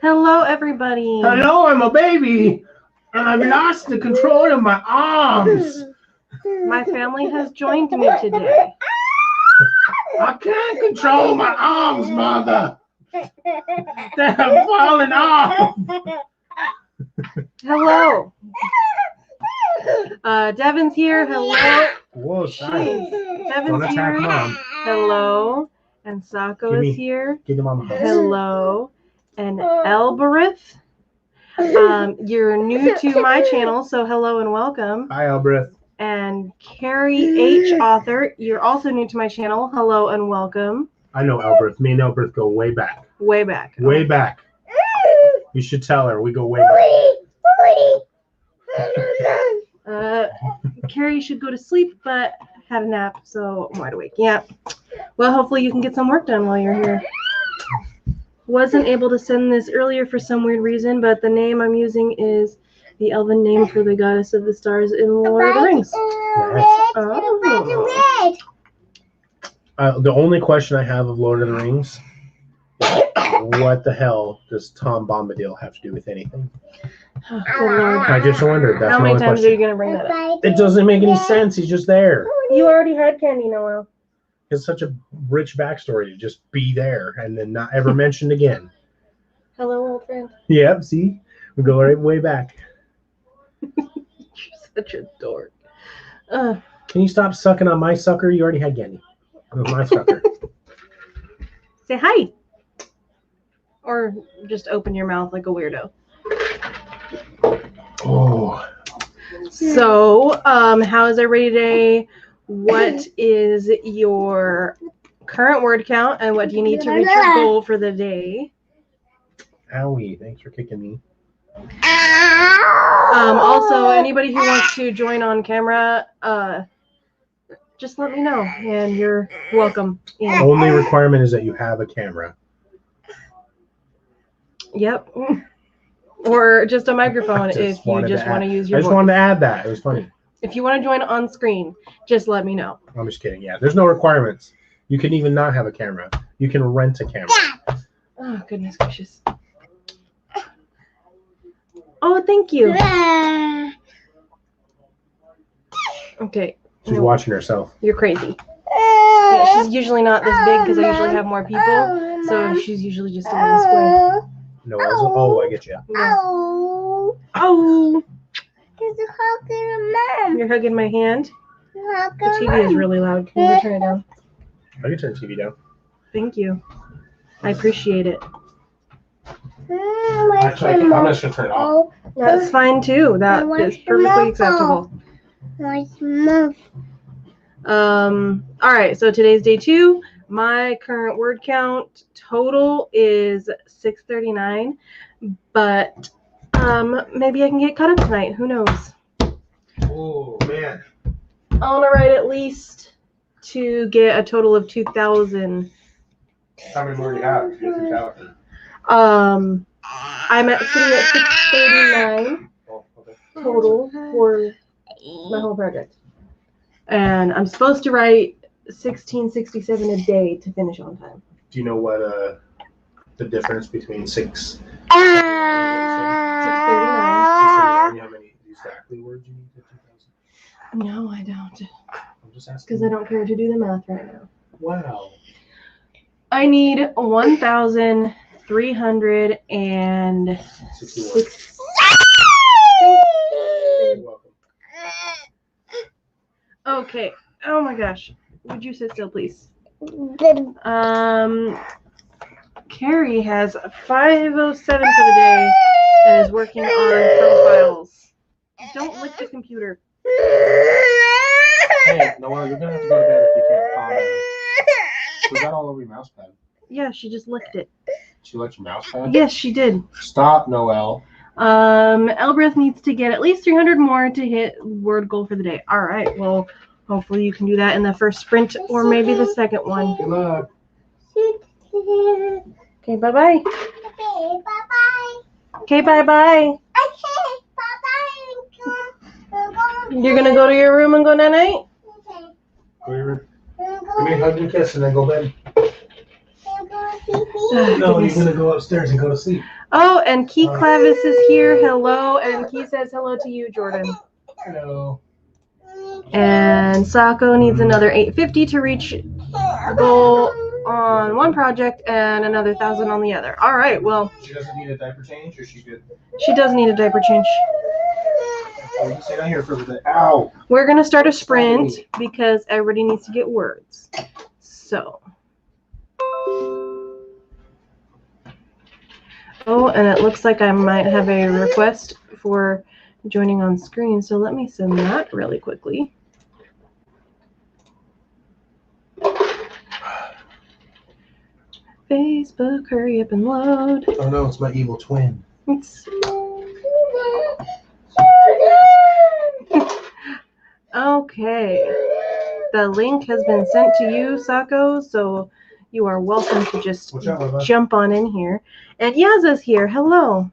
Hello, everybody. Hello, I'm a baby, and I've lost the control of my arms. My family has joined me today. I can't control my arms, Mother. They're falling off. Hello. Devin's here. Hello. Whoa, silence. Devin's Don't attack here. Mom. Hello. And Sako is here. Give the mom a hug. Hello. And Elberith. You're new to my channel, so hello and welcome. Hi, Elberith. And Carrie H. Author, you're also new to my channel. Hello and welcome. I know Elberith. Me and Elberith go way back. Way back. Way back. You should tell her we go way back. Carrie should go to sleep, but had a nap, so I'm wide awake. Yeah. Well, hopefully you can get some work done while you're here. Wasn't able to send this earlier for some weird reason, but the name I'm using is the elven name for the goddess of the stars in Lord of the Rings. Oh. The only question I have of Lord of the Rings, what the hell does Tom Bombadil have to do with anything? Oh, Lord. I just wondered. That's How many my only times question. are you going to bring that up? It doesn't make any sense. He's just there. You already had Candy, Noel. It's such a rich backstory to just be there and then not ever mentioned again. Hello, old friend. Yep, see? We go right way back. You're such a dork. Can you stop sucking on my sucker? You already had Genny. It was my sucker. Say hi. Or just open your mouth like a weirdo. Oh. So, how is everybody today? What is your current word count, and what do you need to reach your goal for the day? Owie, thanks for kicking me. Also, anybody who wants to join on camera, just let me know, and you're welcome. Yeah. Only requirement is that you have a camera. Yep. Or just a microphone if you just want to use your voice. I just wanted to add that. It was funny. If you want to join on screen, just let me know. I'm just kidding. Yeah, there's no requirements. You can even not have a camera. You can rent a camera. Oh, goodness gracious. Oh, thank you. Okay. She's watching herself. You're crazy. Yeah, she's usually not this big because I usually have more people, so she's usually just a little square. No, oh, I get you. Yeah. Oh. You're hugging my hand. The TV is really loud. Can you turn it down? I can turn the TV down. Thank you. I appreciate it. Actually, I'm just going to turn it off. That's fine too. That is perfectly acceptable. All right, so today's day 2. My current word count total is 639, but maybe I can get caught up tonight. Who knows? Oh, man. I want to write at least to get a total of 2,000. How many more do you have? I'm sitting at 639 total for my whole project. And I'm supposed to write 1667 a day to finish on time. Do you know what the difference between 6? 639. How many exactly words you need to 2,000? No, I don't. I'm just asking. Because I don't care to do the math right now. Wow. I need 1,306. You're welcome. Okay. Oh my gosh. Would you sit still, please? Carrie has 507 for the day and is working on profiles. Don't lick the computer. Hey, Noel, you're gonna have to go to bed if you can't calm down. Was that all over your mouse pad? Yeah, she just licked it. She licked your mouse pad? Yes, she did. Stop, Noel. Elbreth needs to get at least 300 more to hit word goal for the day. All right. Well, hopefully you can do that in the first sprint or maybe the second one. Good luck. Okay, bye-bye. Okay, bye-bye. You're going to go to your room and go night-night? Go to your room. Give me a hug and kiss and then go to bed. No, you're going to go upstairs and go to sleep. Oh, and Key Clavis is here. Hello. And Key says hello to you, Jordan. Hello. And Sako needs another 850 to reach the goal on one project and another 1,000 on the other. All right, well. She doesn't need a diaper change, or she's good? She does need a diaper change. Oh, you can stay down here for a bit. Ow! We're going to start a sprint because everybody needs to get words. So. Oh, and it looks like I might have a request for joining on screen, so let me send that really quickly. Facebook, hurry up and load. Oh no, it's my evil twin. Okay. The link has been sent to you, Sako, so you are welcome to just jump on in here. And Yaza's here. Hello.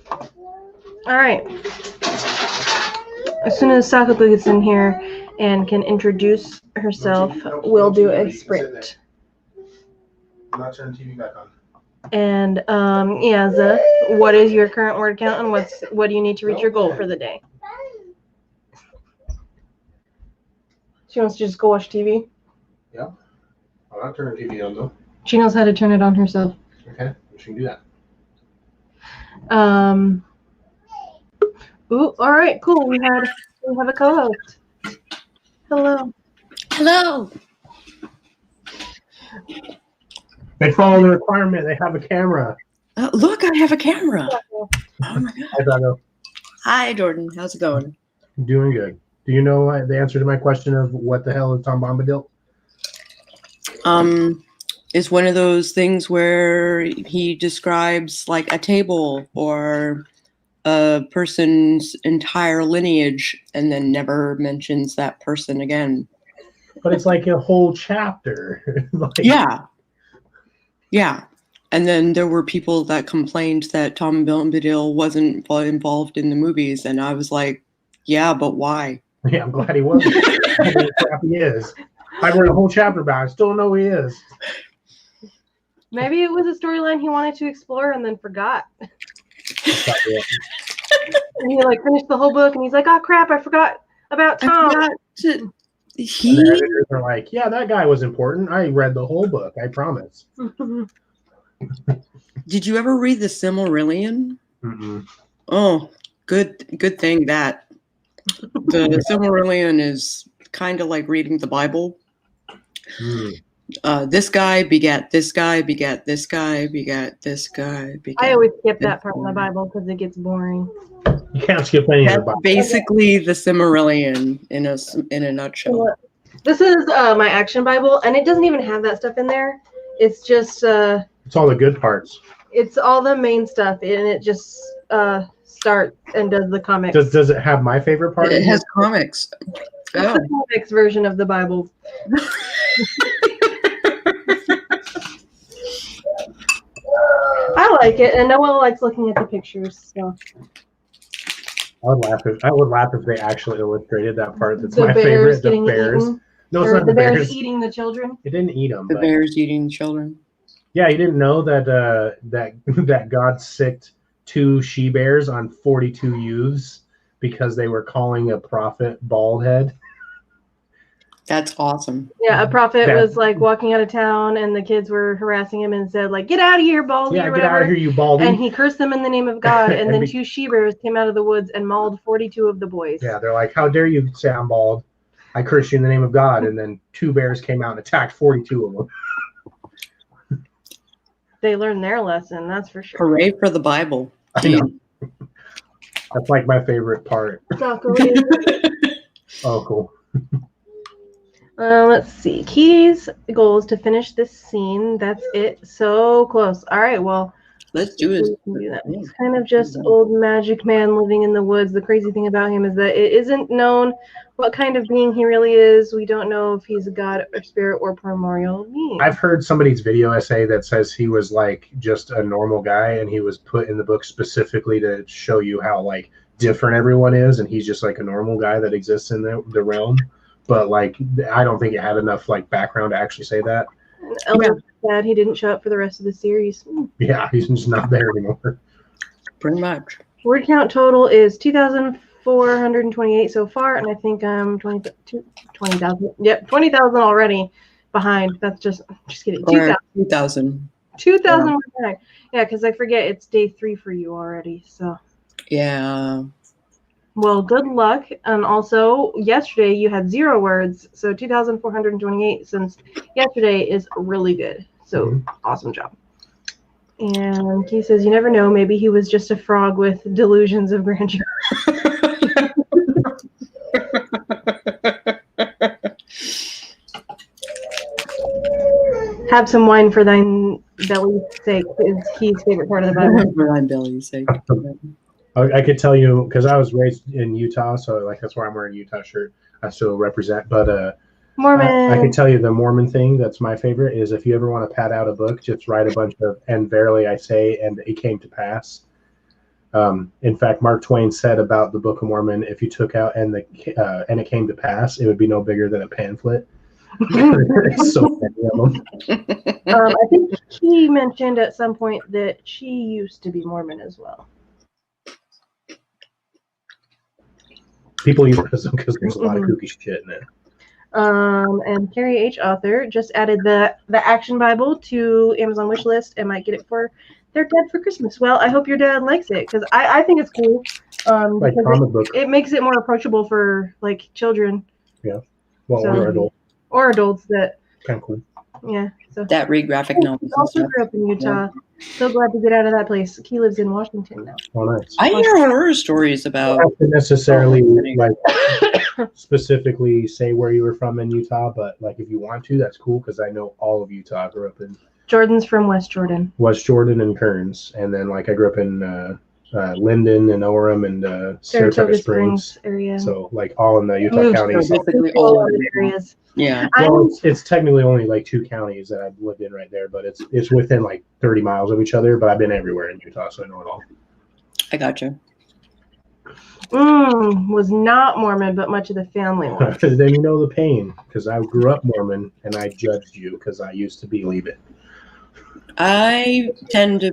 All right. As soon as Sako gets in here and can introduce herself, we'll do a sprint. I'm not turning TV back on. And Yaza, what is your current word count, and what do you need to reach your goal for the day? She wants to just go watch TV. Yeah. I'm not turning TV on though. She knows how to turn it on herself. Okay, she can do that. Ooh, all right, cool. We have a co-host. Hello. Hello. They follow the requirement. They have a camera. Look, I have a camera. Oh my god. Hi, Dago. Hi, Jordan. How's it going? Doing good. Do you know the answer to my question of what the hell is Tom Bombadil? It's one of those things where he describes like a table or a person's entire lineage and then never mentions that person again. But it's like a whole chapter. Yeah. Yeah. And then there were people that complained that Tom Bombadil wasn't involved in the movies. And I was like, yeah, but why? Yeah, I'm glad he wasn't. I mean, crap he is. I read a whole chapter about it. I still don't know who he is. Maybe it was a storyline he wanted to explore and then forgot. And he like finished the whole book and he's like, oh crap, I forgot about Tom. And the editors are like, yeah, that guy was important. I read the whole book, I promise. Did you ever read the Silmarillion? Mm-mm. Oh, good thing that the Silmarillion is kind of like reading the Bible. This guy begat this guy, begat this guy, begat this guy. Begat I always skip that part in the Bible because it gets boring. You can't skip any of the That's Bible. basically the Silmarillion in a nutshell. This is my action Bible, and it doesn't even have that stuff in there. It's just it's all the good parts. It's all the main stuff, and it just starts and does the comics. Does it have my favorite part? It has comics. It's the comics version of the Bible. I like it, and Noel likes looking at the pictures. So. I would laugh if they actually illustrated that part. That's the my favorite. The bears. Eaten. No, it's not the bears. bears Eating the children. It didn't eat them. The bears eating children. Yeah, you didn't know that that God sicked 2 she-bears on 42 youths because they were calling a prophet bald head. That's awesome. Yeah, a prophet was like walking out of town, and the kids were harassing him and said like, "Get out of here, baldy!" Yeah, or whatever. Get out of here, you baldy! And he cursed them in the name of God. And then 2 she-bears came out of the woods and mauled 42 of the boys. Yeah, they're like, "How dare you say I'm bald? I curse you in the name of God!" And then 2 bears came out and attacked 42 of them. They learned their lesson, that's for sure. Hooray for the Bible. I know. That's like my favorite part. Oh, cool. Let's see. Keys. The goal is to finish this scene. That's it. So close. All right. Well, let's do it. We can do that. He's kind of just old magic man living in the woods. The crazy thing about him is that it isn't known what kind of being he really is. We don't know if he's a god or spirit or primordial being. I've heard somebody's video essay that says he was like just a normal guy, and he was put in the book specifically to show you how like different everyone is, and he's just like a normal guy that exists in the realm. But like, I don't think it had enough like background to actually say that. Elder said he didn't show up for the rest of the series. Yeah, he's just not there anymore. Pretty much. Word count total is 2,428 so far, and I think I'm 20,000. Yep, 20,000 already behind. That's just kidding. 2,000. 2,000. 2,000 behind. Yeah, because I forget it's day 3 for you already. So. Yeah. Well, good luck. And also, yesterday you had 0 words, so 2,428 since yesterday is really good. So, awesome job. And he says, you never know, maybe he was just a frog with delusions of grandeur. Have some wine for thine belly's sake is Key's favorite part of the Bible. For thine belly's sake. I could tell you, because I was raised in Utah, so like that's why I'm wearing a Utah shirt. I still represent, but Mormon. I can tell you the Mormon thing that's my favorite is if you ever want to pad out a book, just write a bunch of "and verily I say," and it came to pass. In fact, Mark Twain said about the Book of Mormon, if you took out and it came to pass, it would be no bigger than a pamphlet. There's so many of them. I think she mentioned at some point that she used to be Mormon as well. People use them because there's a lot of kooky shit in it. And Carrie H. Author just added the Action Bible to Amazon wish list and might get it for their dad for Christmas. Well, I hope your dad likes it because I think it's cool. Like comic book. It makes it more approachable for like children. Yeah. Well, or adults. Or adults that. Kind of cool. Yeah. So that read graphic novels. He also grew up in Utah. Yeah. So glad to get out of that place. He lives in Washington now. Oh, nice. I hear horror stories about. I don't necessarily like specifically say where you were from in Utah, but like if you want to, that's cool because I know all of Utah. I grew up in. Jordan's from West Jordan. West Jordan and Kearns, and then like I grew up in Linden and Orem and Saratoga Springs area. So like all in the Utah counties. Basically all of the areas. Yeah. Well, it's technically only like 2 counties that I've lived in right there, but it's within like 30 miles of each other. But I've been everywhere in Utah, so I know it all. I gotcha. Was not Mormon, but much of the family was. Then you know the pain, because I grew up Mormon and I judged you because I used to believe it. I tend to,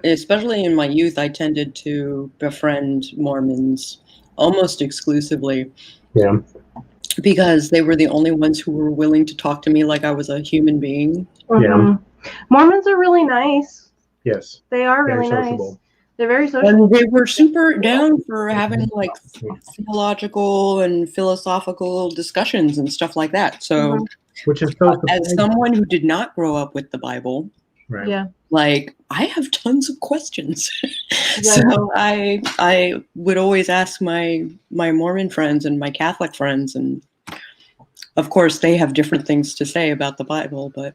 especially in my youth, I tended to befriend Mormons almost exclusively. Yeah. Because they were the only ones who were willing to talk to me like I was a human being. Yeah. Mormons are really nice. Yes. They are really nice. They're very social. And they were super down for having like theological and philosophical discussions and stuff like that. So, which is as someone who did not grow up with the Bible, right. Yeah, like I have tons of questions. So I would always ask my Mormon friends and my Catholic friends, and of course they have different things to say about the Bible, but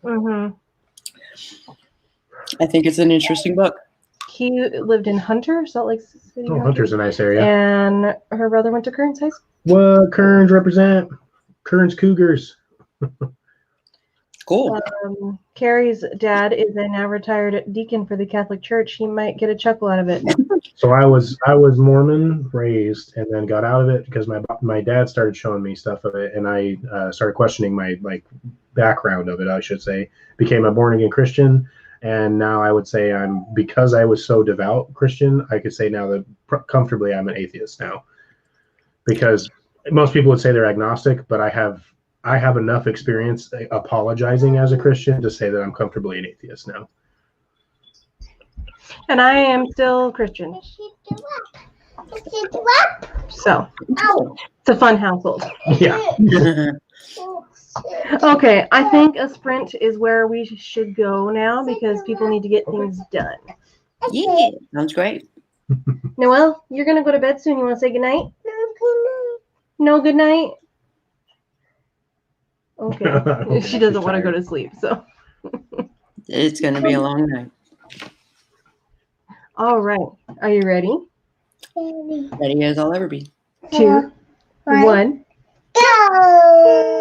I think it's an interesting book. He lived in Hunter, Salt Lake City. Oh, Hunter's a nice area. And her brother went to Kearns High School. What? Kearns represent. Kearns Cougars. Cool. Carrie's dad is a now retired deacon for the Catholic Church. He might get a chuckle out of it. So I was Mormon raised, and then got out of it because my dad started showing me stuff of it, and I started questioning my background of it. I should say, became a born again Christian, and now I would say because I was so devout Christian, I could say now that comfortably I'm an atheist now, because most people would say they're agnostic, but I have enough experience apologizing as a Christian to say that I'm comfortably an atheist now. And I am still Christian. So, it's a fun household. Yeah. Okay, I think a sprint is where we should go now because people need to get things done. Yeah, sounds great. Noelle, you're going to go to bed soon. You want to say goodnight? No, good night? Okay. She doesn't want to go to sleep, so. It's going to be a long night. All right. Are you ready? Ready as I'll ever be. 2, 1. Go!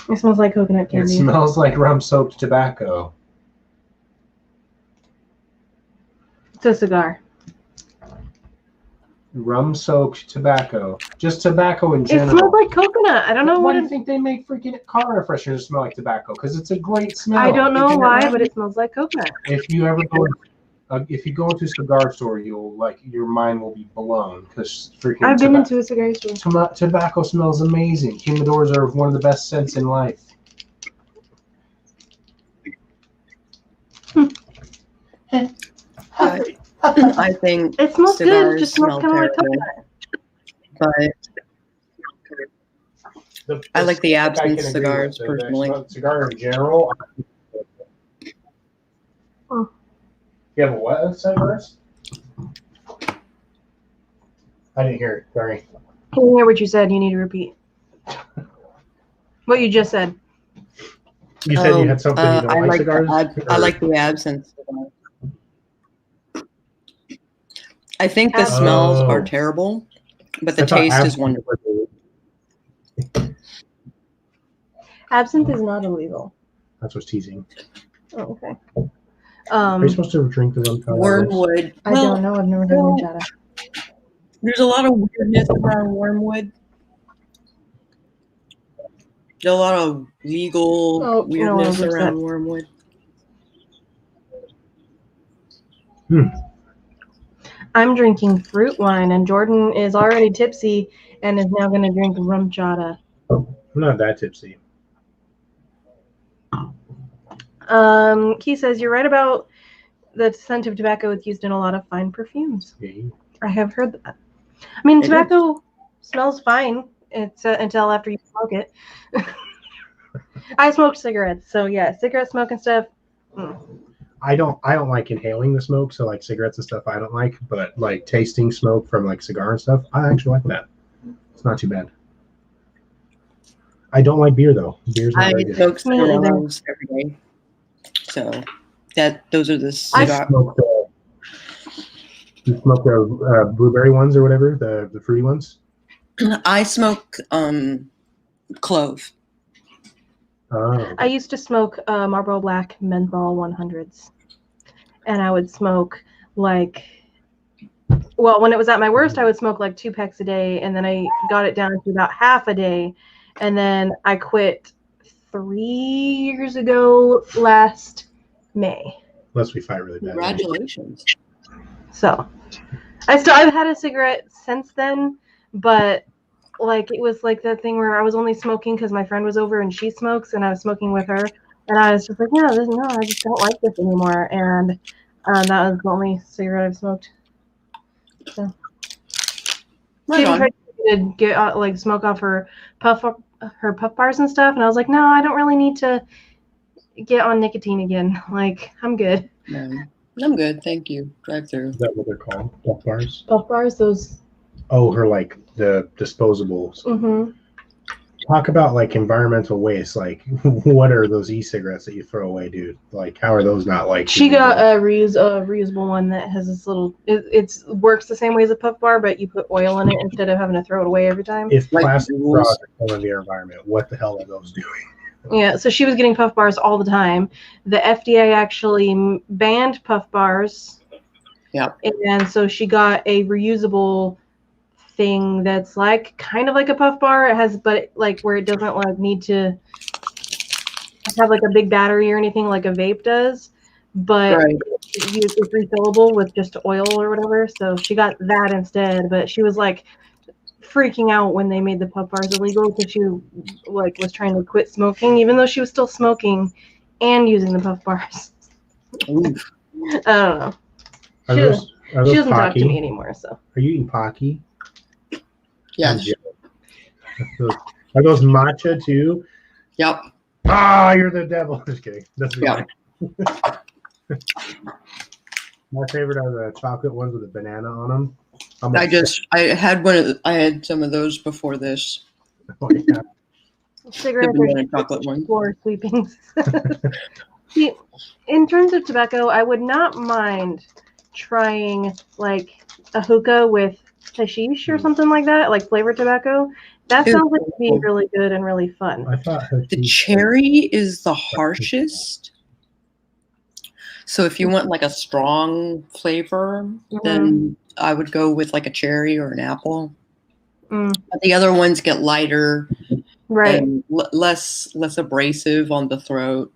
It smells like coconut It candy. smells like rum-soaked tobacco. It's a cigar. Rum-soaked tobacco. Just tobacco in It general. smells like coconut. I don't know Why what do you it, think they make freaking car air fresheners smell like tobacco? Because it's a great smell. I don't know Isn't it why, right? but it smells like coconut. If you ever go, if you go into a cigar store, you'll like your mind will be blown because freaking. I've been into a cigar store. Tobacco smells amazing. Humidors are one of the best scents in life. I think It smells good. It cigars just smells smell kind of like terrible, coconut. but I like the I can absinthe agree cigars with personally. Cigar in general. Oh. You have a what cigars? I didn't hear it. Sorry. Can you hear what you said? You need to repeat. What you just said. You said you had something you don't I like cigars? I like the absinthe cigars. I think the smells are terrible, but the taste is wonderful. Absinthe is not illegal. That's what's teasing. Oh, okay. Are you supposed to drink the rum? Wormwood. I don't know. I've never heard of horchata. There's a lot of weirdness around wormwood. There's a lot of legal weirdness around wormwood. I'm drinking fruit wine, and Jordan is already tipsy and is now going to drink rum chata. I'm not that tipsy. He says, you're right about the scent of tobacco is used in a lot of fine perfumes. Yeah. I have heard that. I mean, tobacco smells fine until after you smoke it. I smoked cigarettes, so yeah, cigarette smoke and stuff. I don't like inhaling the smoke, so like cigarettes and stuff I don't like, but like tasting smoke from like cigar and stuff, I actually like that. It's not too bad. I don't like beer though. Beer's not very good. I smoke cigarettes every day. So those are the cigar. You smoke the blueberry ones or whatever, the fruity ones? I smoke clove. Oh. I used to smoke Marlboro Black Menthol 100s. And I would smoke when it was at my worst, I would smoke like 2 packs a day. And then I got it down to about half a day. And then I quit 3 years ago last May. Unless we fight really bad. Congratulations. So I've had a cigarette since then, but like it was like that thing where I was only smoking because my friend was over and she smokes and I was smoking with her, and I was just like, no, I just don't like this anymore, and that was the only cigarette I've smoked. So she even tried to get smoke off her puff bars and stuff, and I was like, no, I don't really need to get on nicotine again. Like, I'm good. I'm good, thank you. Drive through. Is that what they're called? Puff bars? Puff bars, those. Oh, like the disposables. Mm-hmm. Talk about like environmental waste. Like, what are those e-cigarettes that you throw away, dude? Like, how are those not like? She got a reusable one that has this little. It works the same way as a puff bar, but you put oil in it instead of having to throw it away every time. If plastic straws are killing the environment, what the hell are those doing? Yeah, so she was getting puff bars all the time. The FDA actually banned puff bars. Yeah. And so she got a reusable thing that's like kind of like a puff bar. It has, but like where it doesn't like need to have like a big battery or anything like a vape does. But it's refillable with just oil or whatever. So she got that instead. But she was like freaking out when they made the puff bars illegal because she like was trying to quit smoking even though she was still smoking and using the puff bars. I don't know. She doesn't talk to me anymore. So are you eating Pocky? Yes. Are those matcha too? Yep. Ah, you're the devil. Just kidding. That's my favorite are the chocolate ones with a banana on them. I had some of those before this. Oh, yeah. Cigarettes are chocolate one. Floor sweepings. See, in terms of tobacco, I would not mind trying like a hookah with hashish or something like that, like flavored tobacco. That Ew. sounds like it'd be really good and really fun. I thought The hashish- cherry is the harshest. So if you want like a strong flavor, then I would go with like a cherry or an apple. But the other ones get lighter, Right. and less abrasive on the throat.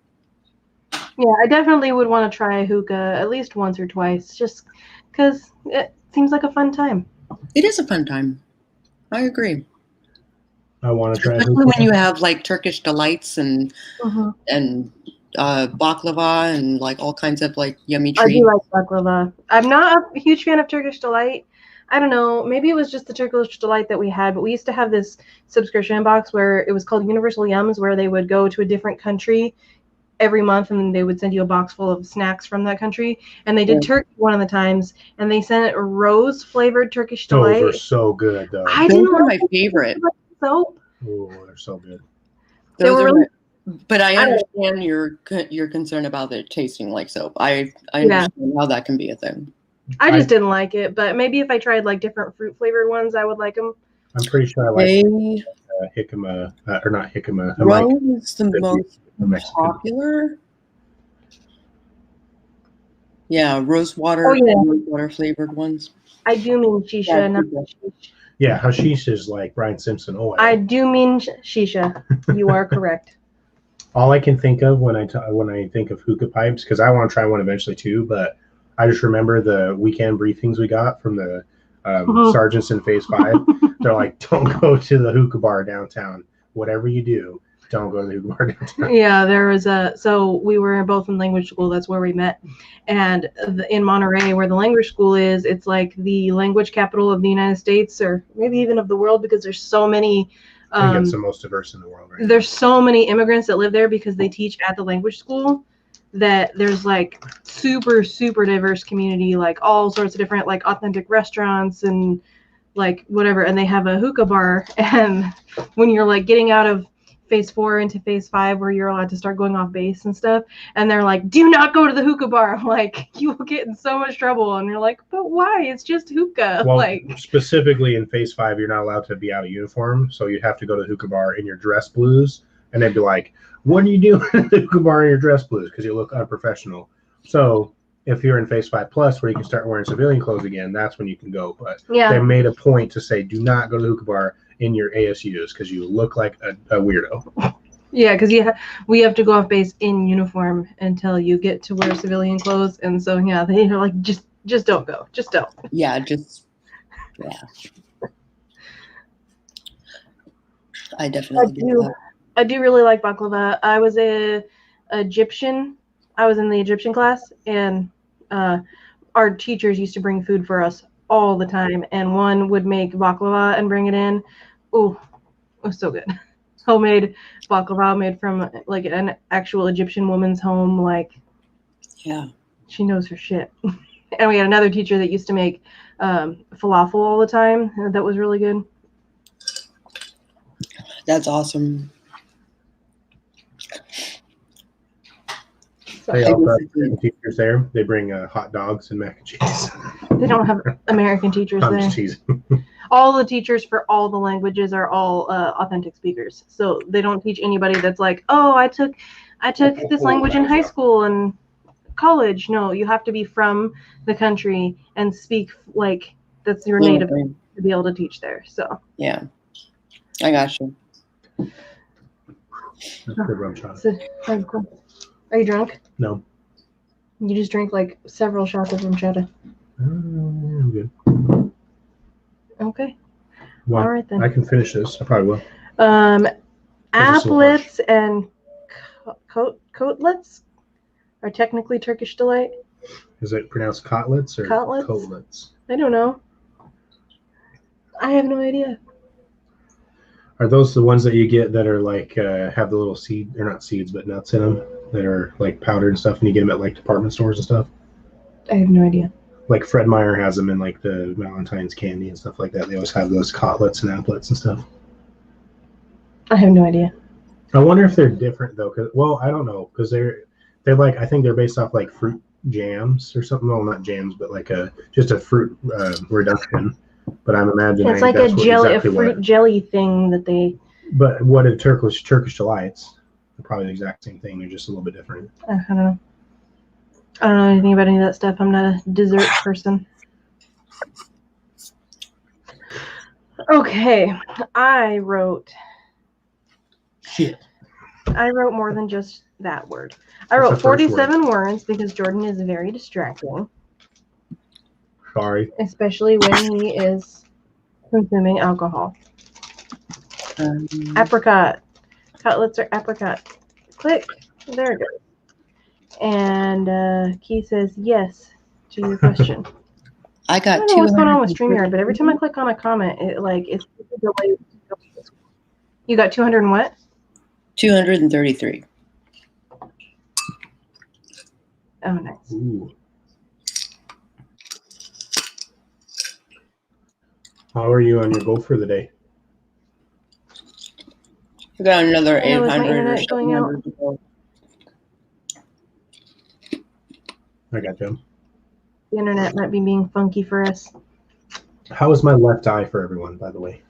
Yeah, I definitely would want to try a hookah at least once or twice, just because it seems like a fun time. It is a fun time. I agree. I want to try Especially hookah. when you have like Turkish delights and Mm-hmm. baklava and like all kinds of like yummy I treats. do like baklava. I'm not a huge fan of Turkish delight. I don't know. Maybe it was just the Turkish delight that we had, but we used to have this subscription box where it was called Universal Yums, where they would go to a different country every month and they would send you a box full of snacks from that country. And they did turkey one of the times, and they sent rose flavored Turkish delight. Those are so good, though. I Those didn't are like my favorite. soap. Oh, they're so good. They Those were are really- but I understand your concern about it tasting like soap. I understand how that can be a thing. I just didn't like it, but maybe if I tried like different fruit flavored ones, I would like them. I'm pretty sure I like jicama, or not jicama. I like Rose is the most Mexican. popular. Yeah, rose water, Oh, yeah. rose water flavored ones. I do mean shisha, Yeah, not shisha. hashish. Yeah, hashish is like Brian Simpson oil. I do mean shisha. You are correct. All I can think of when I think of hookah pipes, because I want to try one eventually too, but I just remember the weekend briefings we got from the sergeants in Phase 5. They're like, don't go to the hookah bar downtown. Whatever you do, don't go to the hookah bar downtown. Yeah, there was so we were both in language school. That's where we met. And in Monterey, where the language school is, it's like the language capital of the United States, or maybe even of the world, because there's so many. I think it's the most diverse in the world, right? There's so many immigrants that live there because they teach at the language school, that there's like super diverse community, like all sorts of different like authentic restaurants and like whatever, and they have a hookah bar. And when you're like getting out of Phase 4 into Phase 5, where you're allowed to start going off base and stuff, and they're like, do not go to the hookah bar, like you will get in so much trouble. And you're like, but why? It's just hookah. Well, like specifically in Phase 5, you're not allowed to be out of uniform, so you have to go to the hookah bar in your dress blues, and they'd be like, what are you doing at the hookah bar in your dress blues? Because you look unprofessional. So if you're in Phase 5 Plus, where you can start wearing civilian clothes again, that's when you can go. But they made a point to say, do not go to the hookah bar in your ASUs because you look like a weirdo. Yeah, because we have to go off base in uniform until you get to wear civilian clothes, and so yeah, they're like, just don't go, just don't. Yeah, I definitely do that. I do really like baklava. I was Egyptian. I was in the Egyptian class, and our teachers used to bring food for us all the time, and one would make baklava and bring it in. Ooh, it was so good. Homemade baklava made from like an actual Egyptian woman's home. Like, yeah, she knows her shit. And we had another teacher that used to make falafel all the time. And that was really good. That's awesome. They also have teachers there. They bring hot dogs and mac and cheese. They don't have American teachers I'm there. just teasing. All the teachers for all the languages are all authentic speakers. So they don't teach anybody that's like, oh, I took this language in high school and college. No, you have to be from the country and speak like that's your native to be able to teach there. So yeah, I got you. That's good rum shot. Are you drunk? No. You just drank like several shots of rum. I'm good. Okay. Well, all right then. I can finish this. I probably will. Applets and coatlets are technically Turkish delight. Is it pronounced cotlets or cotlets? I don't know. I have no idea. Are those the ones that you get that are like have the little seed, or not seeds, but nuts in them that are like powdered and stuff, and you get them at like department stores and stuff? I have no idea. Like Fred Meyer has them in like the Valentine's candy and stuff like that. They always have those cotlets and applets and stuff. I have no idea. I wonder if they're different though. Well, I don't know, because they're like, I think they're based off like fruit jams or something. Well, not jams, but like just a fruit reduction. but I'm imagining It's like that's a jelly, exactly a fruit what. jelly Thing that they. But what are Turkish delights? They're probably the exact same thing. They're just a little bit different. I don't know. I don't know anything about any of that stuff. I'm not a dessert person. Okay, I wrote Shit. more than just that word. I What's wrote the first 47 words because Jordan is very distracting, Sorry. especially when he is consuming alcohol. Apricot. Cutlets are apricot. Click. There it goes. And Key says yes to your question. I I got don't know what's going on with 200. StreamYard, but every time I click on a comment, it's delayed. You got 200 and what? 233. Oh, nice. Ooh. How are you on your goal for the day? I got another I know, is my 800 or internet going out? 700 to go. I got you. The internet might be being funky for us. How is my left eye for everyone, by the way?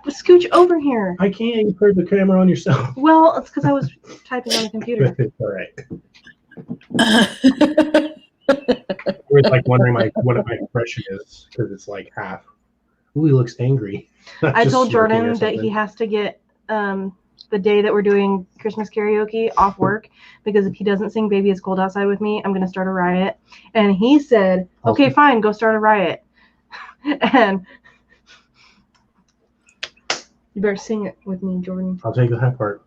Scooch over here. I can't. You put the camera on yourself. Well, it's because I was typing on the computer. It's all right. I was like wondering what my impression is because it's like half. Ooh, he looks angry. I Just told smirking or Jordan that he something. has to get the day that we're doing Christmas karaoke off work, because if he doesn't sing Baby It's Cold Outside with me, I'm going to start a riot. And he said, okay, fine, go start a riot. And you better sing it with me, Jordan. I'll take the half part.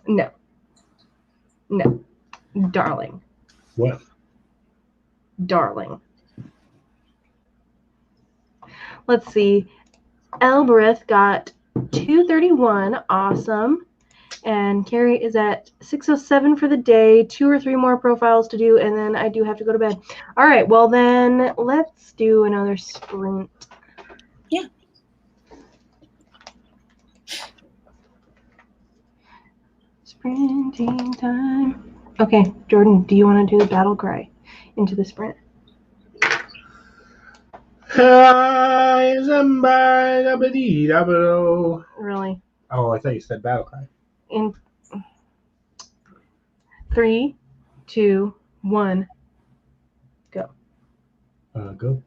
No. Darling. What? Darling. Let's see. Elbereth got 231. Awesome. And Carrie is at 6:07 for the day. 2 or 3 more profiles to do, and then I do have to go to bed. All right. Well, then let's do another sprint. Yeah. Sprinting time. Okay, Jordan, do you want to do the battle cry into the sprint? Really? Oh, I thought you said battle cry. In 3, 2, 1, go. Go.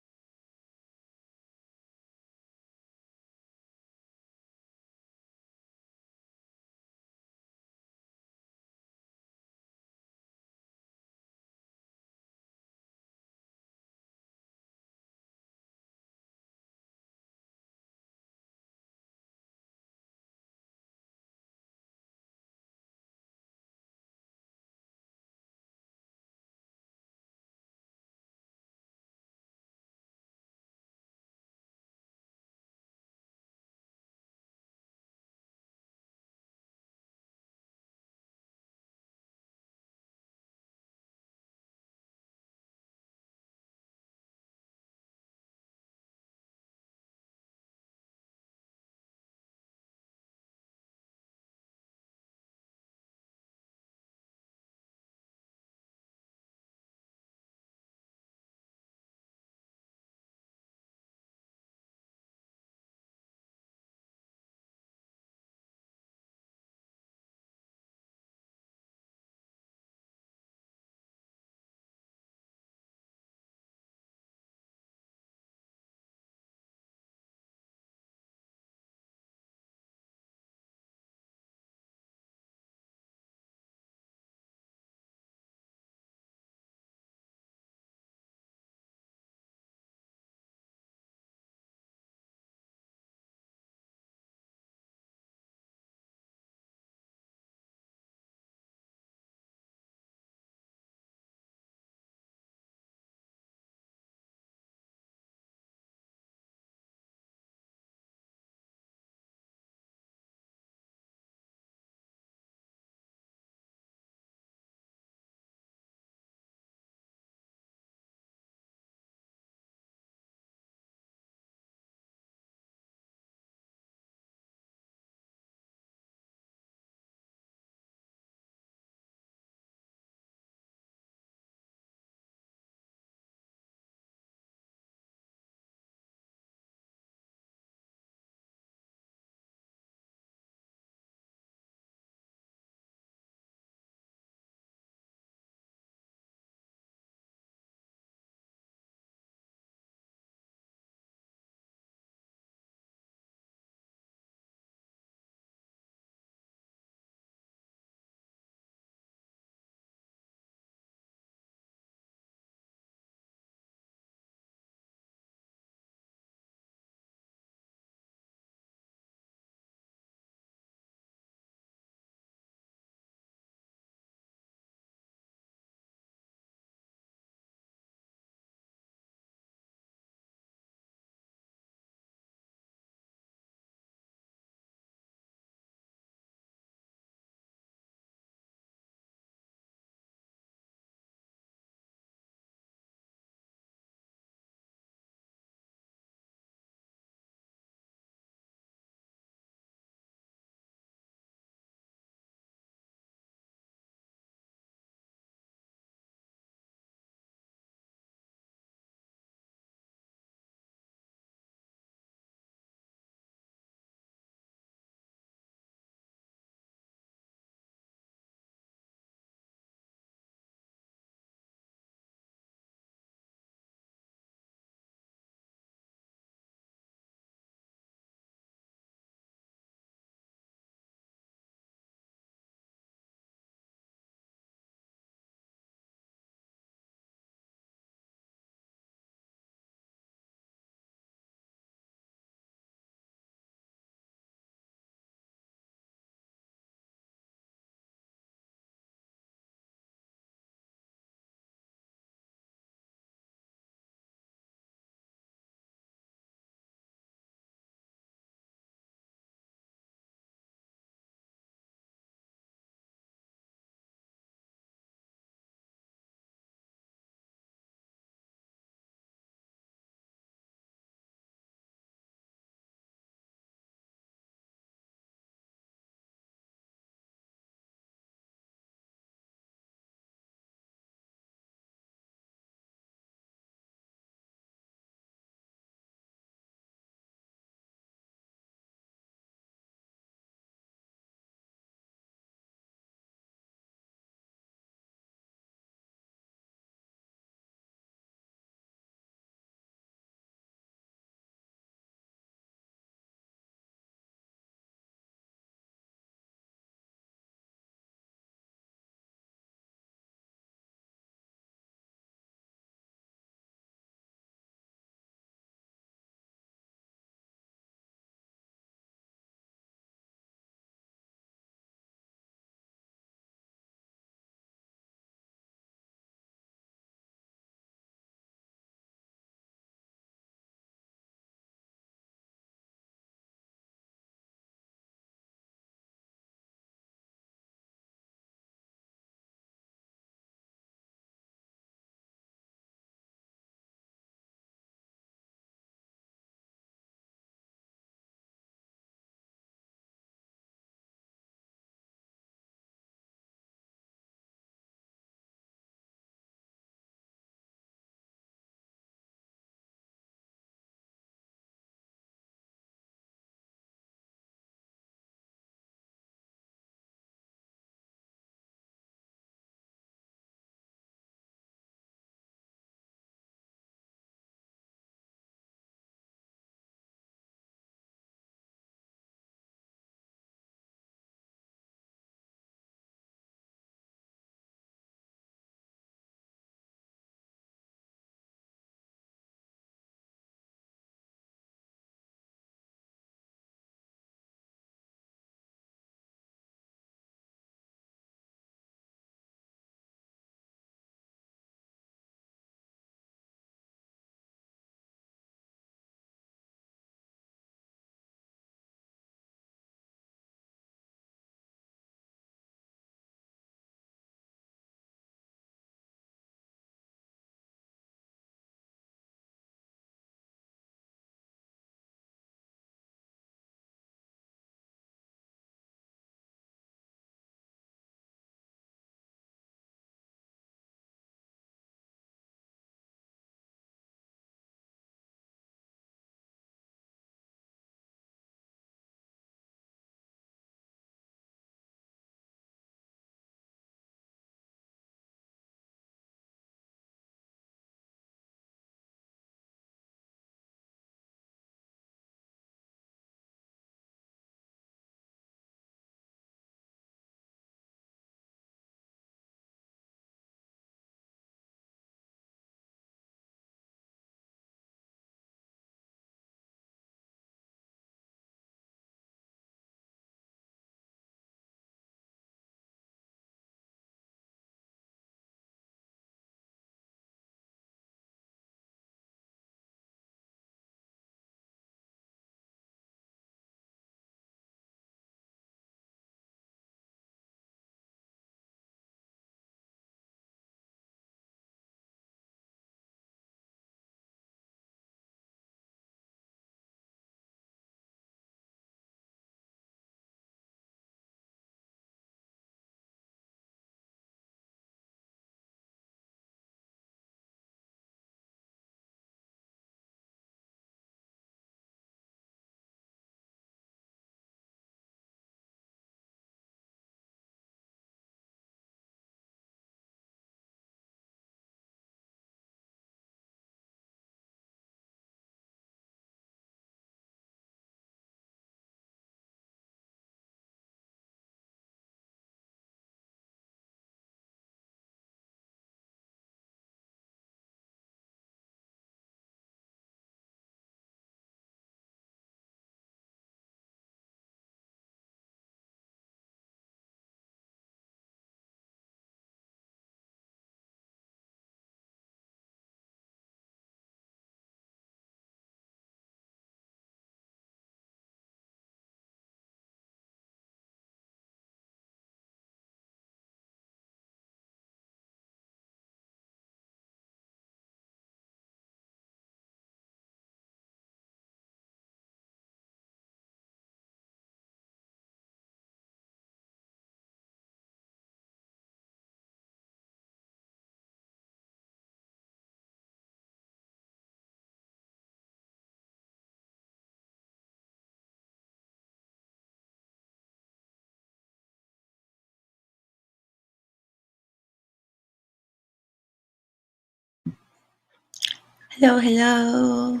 Hello, hello.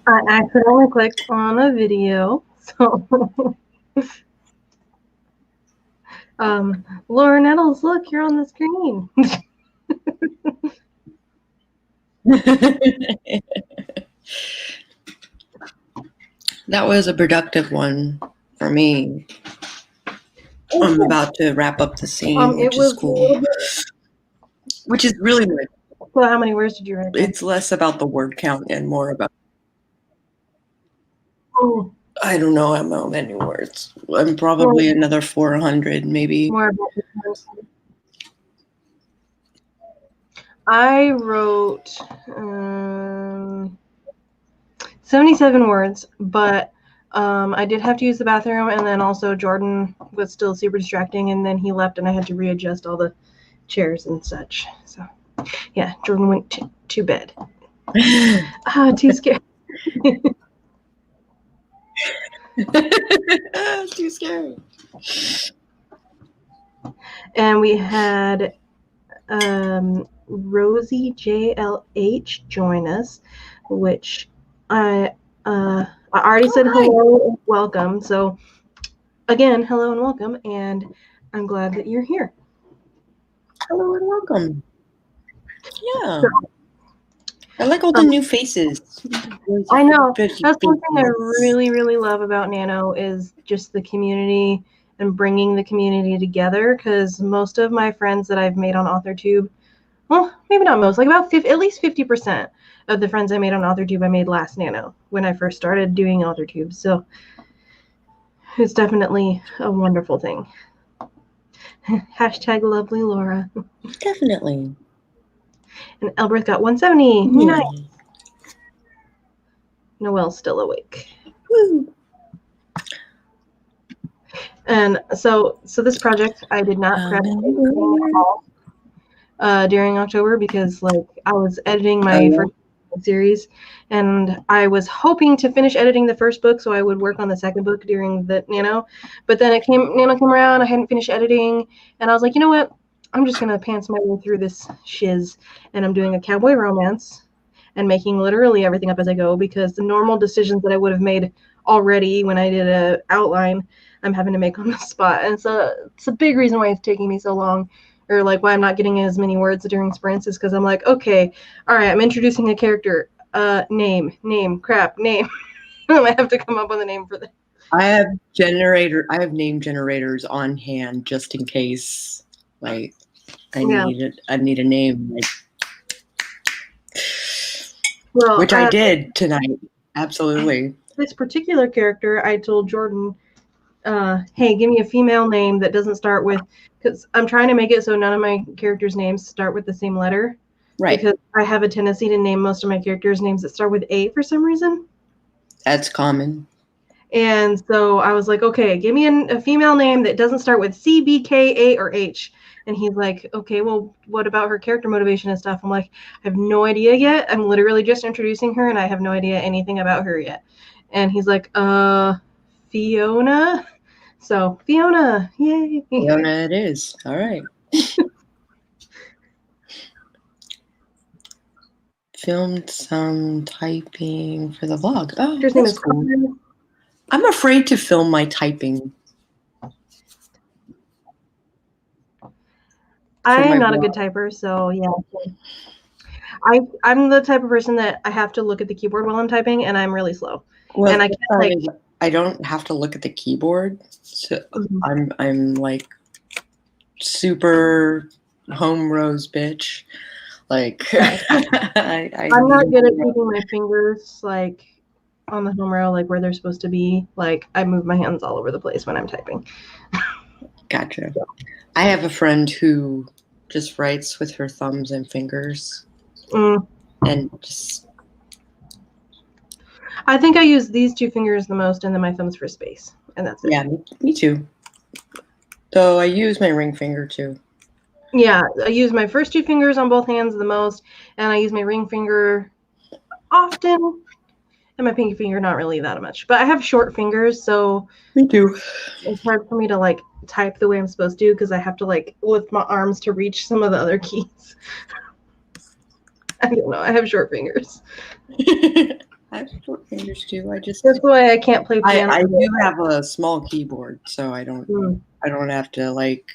I accidentally clicked on a video, so Laura Nettles, look, you're on the screen. That was a productive one for me. I'm about to wrap up the scene, which is cool. Which is really good. Well, how many words did you write? It's less about the word count and more about. Oh, I don't know how many words. I'm probably another 400, maybe. more about the person. I wrote 77 words, but I did have to use the bathroom, and then also Jordan was still super distracting, and then he left, and I had to readjust all the chairs and such. So, yeah, Jordan went to bed. Too scared. Too scary. And we had Rosie JLH join us, which I already said hello and welcome. So again, hello and welcome, and I'm glad that you're here. Hello and welcome. Yeah. I like all the new faces. I know. That's one thing I really, really love about Nano is just the community and bringing the community together, because most of my friends that I've made on AuthorTube, well, maybe not most, like about at least 50% of the friends I made on AuthorTube I made last Nano when I first started doing AuthorTube. So it's definitely a wonderful thing. Hashtag lovely Laura. Definitely. And Elberth got 170. Yeah. Nice. Noelle's still awake. Woo. And so this project I did not prep anything at all during October, because like I was editing my first series, and I was hoping to finish editing the first book so I would work on the second book during the Nano. But then Nano came around, I hadn't finished editing, and I was like, you know what? I'm just gonna pants my way through this shiz, and I'm doing a cowboy romance and making literally everything up as I go, because the normal decisions that I would have made already when I did a outline, I'm having to make on the spot. And so it's a big reason why it's taking me so long, or like why I'm not getting as many words during sprints, is because I'm like, okay, all right, I'm introducing a character, name, crap, name. I have to come up with a name for that. I have name generators on hand just in case, like, I need a name, like, well, which I did tonight. Absolutely. This particular character, I told Jordan, hey, give me a female name that doesn't start with, because I'm trying to make it so none of my characters' names start with the same letter. Right. Because I have a tendency to name most of my characters' names that start with A for some reason. That's common. And so I was like, okay, give me a female name that doesn't start with C, B, K, A, or H. And he's like, okay, well, what about her character motivation and stuff? I'm like, I have no idea yet. I'm literally just introducing her, and I have no idea anything about her yet. And he's like, Fiona? So, Fiona, yay. Fiona it is. All right. Filmed some typing for the vlog. Oh, Her name is cool. I'm afraid to film my typing. I'm not a good typer, so yeah. I'm the type of person that I have to look at the keyboard while I'm typing, and I'm really slow. Well, and I can't, I don't have to look at the keyboard, so I'm like super home rose bitch. Like I'm not good at keeping my fingers like on the home row, like where they're supposed to be. Like I move my hands all over the place when I'm typing. Gotcha. I have a friend who just writes with her thumbs and fingers, and just. I think I use these two fingers the most, and then my thumbs for space, and that's it. Yeah, me too. So I use my ring finger too. Yeah, I use my first two fingers on both hands the most, and I use my ring finger often, And my pinky finger, not really that much. But I have short fingers, so Me too. it's hard for me to like type the way I'm supposed to because I have to like lift my arms to reach some of the other keys. I don't know. I have short fingers. I have short fingers too. That's why I can't play piano. I do have a small keyboard, so I don't have to like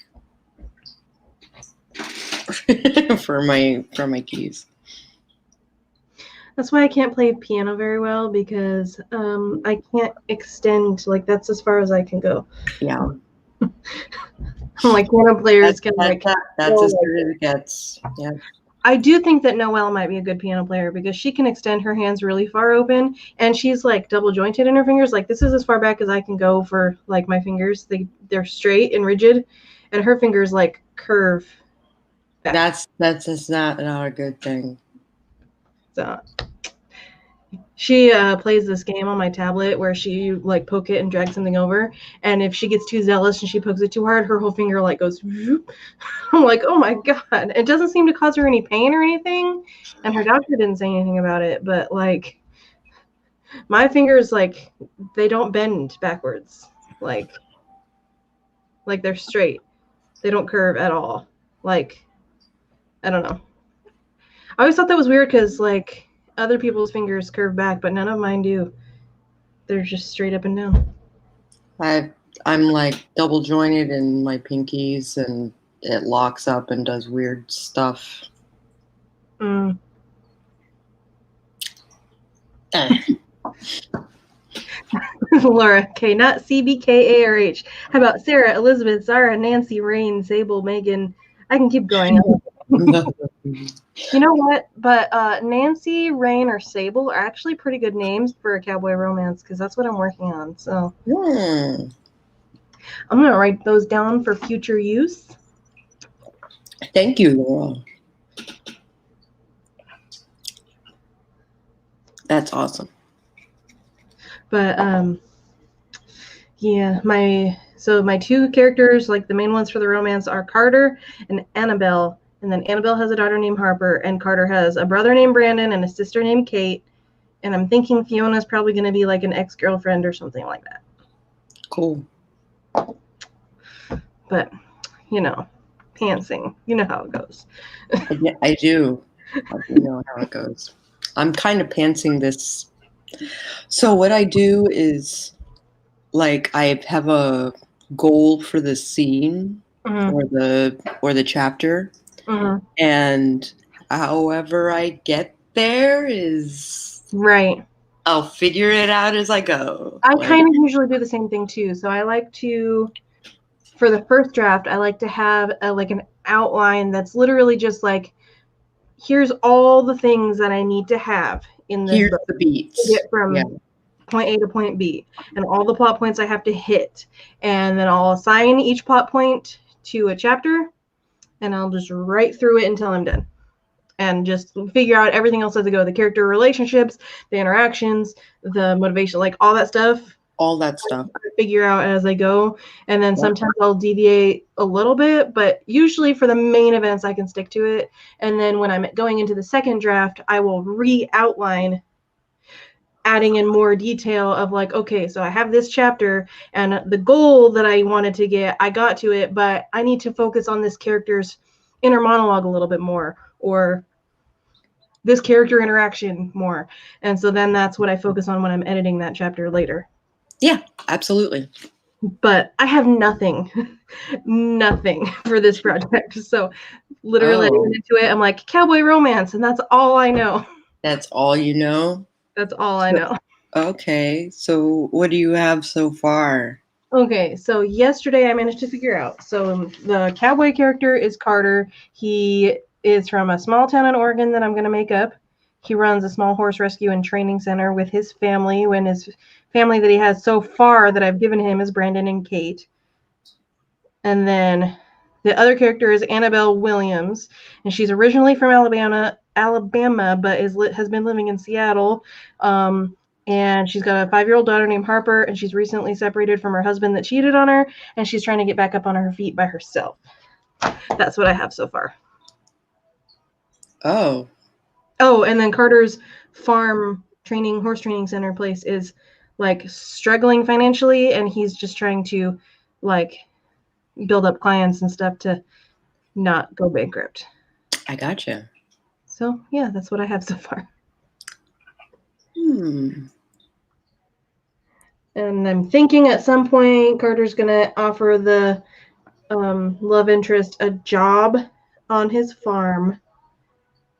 for my keys. That's why I can't play piano very well because I can't extend, like that's as far as I can go. Yeah. Like piano players can that's as good as it gets. Yeah. I do think that Noelle might be a good piano player because she can extend her hands really far open and she's like double jointed in her fingers. Like this is as far back as I can go for like my fingers. They're straight and rigid and her fingers like curve back. That's not a good thing. So she plays this game on my tablet where she like poke it and drag something over, and if she gets too zealous and she pokes it too hard, her whole finger like goes. I'm like, oh my god! It doesn't seem to cause her any pain or anything, and her doctor didn't say anything about it. But like, my fingers like they don't bend backwards, like they're straight. They don't curve at all. Like, I don't know. I always thought that was weird because like. Other people's fingers curve back, but none of mine do. They're just straight up and down. I'm like double jointed in my pinkies, and it locks up and does weird stuff. Laura, okay, not CBKARH. How about Sarah, Elizabeth, Zara, Nancy, Rain, Sable, Megan? I can keep going. You know what? But Nancy, Rain, or Sable are actually pretty good names for a cowboy romance because that's what I'm working on. So I'm going to write those down for future use. Thank you, Laura. That's awesome. But yeah, my two characters, like the main ones for the romance, are Carter and Annabelle. And then Annabelle has a daughter named Harper, and Carter has a brother named Brandon and a sister named Kate. And I'm thinking Fiona's probably going to be like an ex-girlfriend or something like that. Cool. But, you know, pantsing. You know how it goes. Yeah, I do. I do know how it goes. I'm kind of pantsing this. So what I do is, like, I have a goal for the scene or the chapter. And however I get there is right. I'll figure it out as I go. I kind of usually do the same thing too. So I like to, for the first draft, I like to have like an outline that's literally just like, here's all the things that I need to have in this. Here's the beats. To get from point A to point B, and all the plot points I have to hit, and then I'll assign each plot point to a chapter. And I'll just write through it until I'm done. And just figure out everything else as I go. The character relationships, the interactions, the motivation, like all that stuff. All that stuff. I figure out as I go. And then sometimes I'll deviate a little bit. But usually for the main events, I can stick to it. And then when I'm going into the second draft, I will re-outline, adding in more detail of like, okay, so I have this chapter and the goal that I wanted to get, I got to it, but I need to focus on this character's inner monologue a little bit more, or this character interaction more. And so then that's what I focus on when I'm editing that chapter later. Yeah, absolutely. But I have nothing for this project. So literally I went into it, I'm like, cowboy romance, and that's all I know. That's all you know? That's all I know. Okay, so what do you have so far? Okay, so yesterday I managed to figure out. So the cowboy character is Carter. He is from a small town in Oregon that I'm going to make up. He runs a small horse rescue and training center with his family, when his family that he has so far that I've given him is Brandon and Kate. And then the other character is Annabelle Williams, and she's originally from Alabama, but has been living in Seattle. And she's got a 5-year-old daughter named Harper, and she's recently separated from her husband that cheated on her, and she's trying to get back up on her feet by herself. That's what I have so far. Oh, and then Carter's farm horse training center place is like struggling financially, and he's just trying to like build up clients and stuff to not go bankrupt. I gotcha. So yeah, that's what I have so far. And I'm thinking at some point Carter's gonna offer the love interest a job on his farm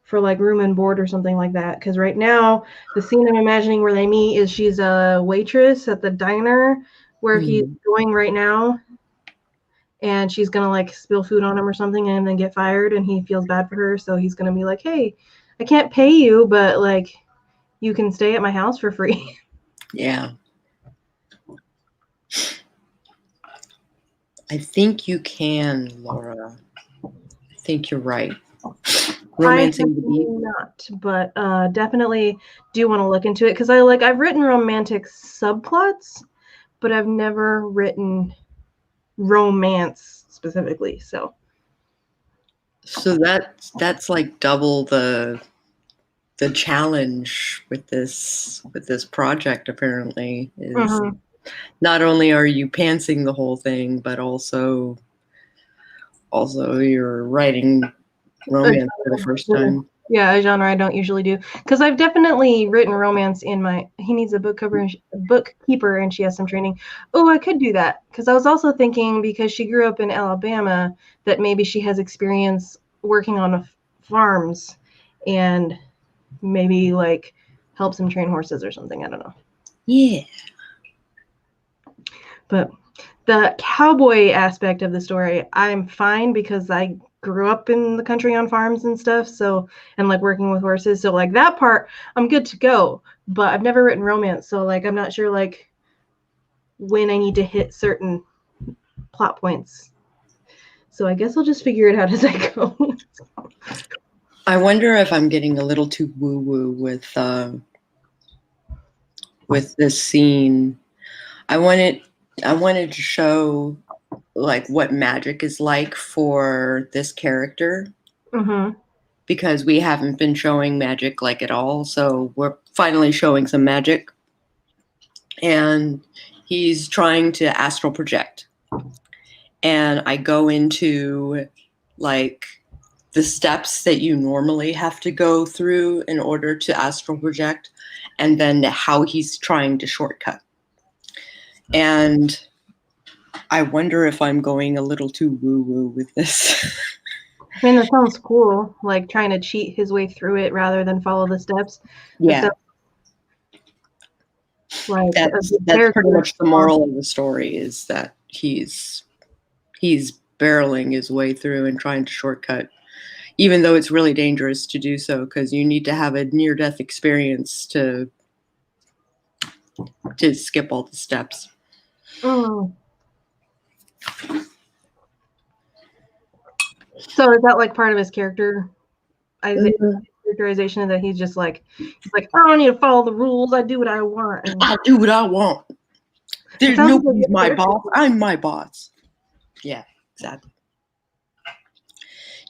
for like room and board or something like that. Because right now the scene I'm imagining where they meet is she's a waitress at the diner where he's going right now, and she's gonna like spill food on him or something and then get fired, and he feels bad for her, so he's gonna be like, hey, I can't pay you, but like you can stay at my house for free. Yeah. I think you can, Laura. I think you're right. Romancing the Deep. Not, but definitely do want to look into it, because I've written romantic subplots, but I've never written romance specifically. So that's like double the challenge with this project, apparently, is not only are you pantsing the whole thing, but also you're writing romance for the first time. Yeah, a genre I don't usually do, because I've definitely written romance in my he needs a bookkeeper and she has some training. Oh, I could do that, because I was also thinking, because she grew up in Alabama, that maybe she has experience working on farms and maybe like helps him train horses or something. I don't know. Yeah. But the cowboy aspect of the story, I'm fine, because I grew up in the country on farms and stuff, so, and like working with horses, so like that part I'm good to go. But I've never written romance, so like I'm not sure like when I need to hit certain plot points. So I guess I'll just figure it out as I go. I wonder if I'm getting a little too woo-woo with this scene. I wanted to show like what magic is like for this character, because we haven't been showing magic like at all. So we're finally showing some magic, and he's trying to astral project. And I go into like the steps that you normally have to go through in order to astral project, and then how he's trying to shortcut. And I wonder if I'm going a little too woo-woo with this. I mean, that sounds cool, like trying to cheat his way through it rather than follow the steps. Yeah. Like that's pretty much the moral of the story, is that he's barreling his way through and trying to shortcut, even though it's really dangerous to do so, because you need to have a near-death experience to skip all the steps. So is that like part of his character? Characterization that he's like, I don't need to follow the rules. I do what I want. I do what I want. There's nobody's my boss. I'm my boss. Yeah, exactly.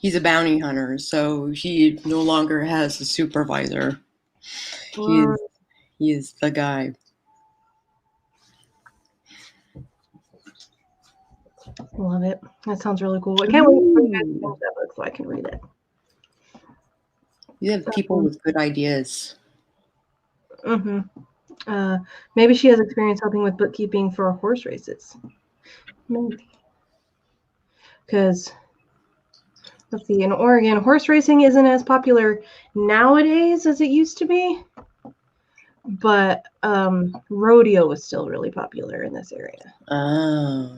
He's a bounty hunter, so he no longer has a supervisor. He is the guy. Love it. That sounds really cool. I can't wait for you guys to finish that book so I can read it. You have people with good ideas. Maybe she has experience helping with bookkeeping for horse races. Maybe. Because, let's see, in Oregon, horse racing isn't as popular nowadays as it used to be. But rodeo is still really popular in this area. Oh.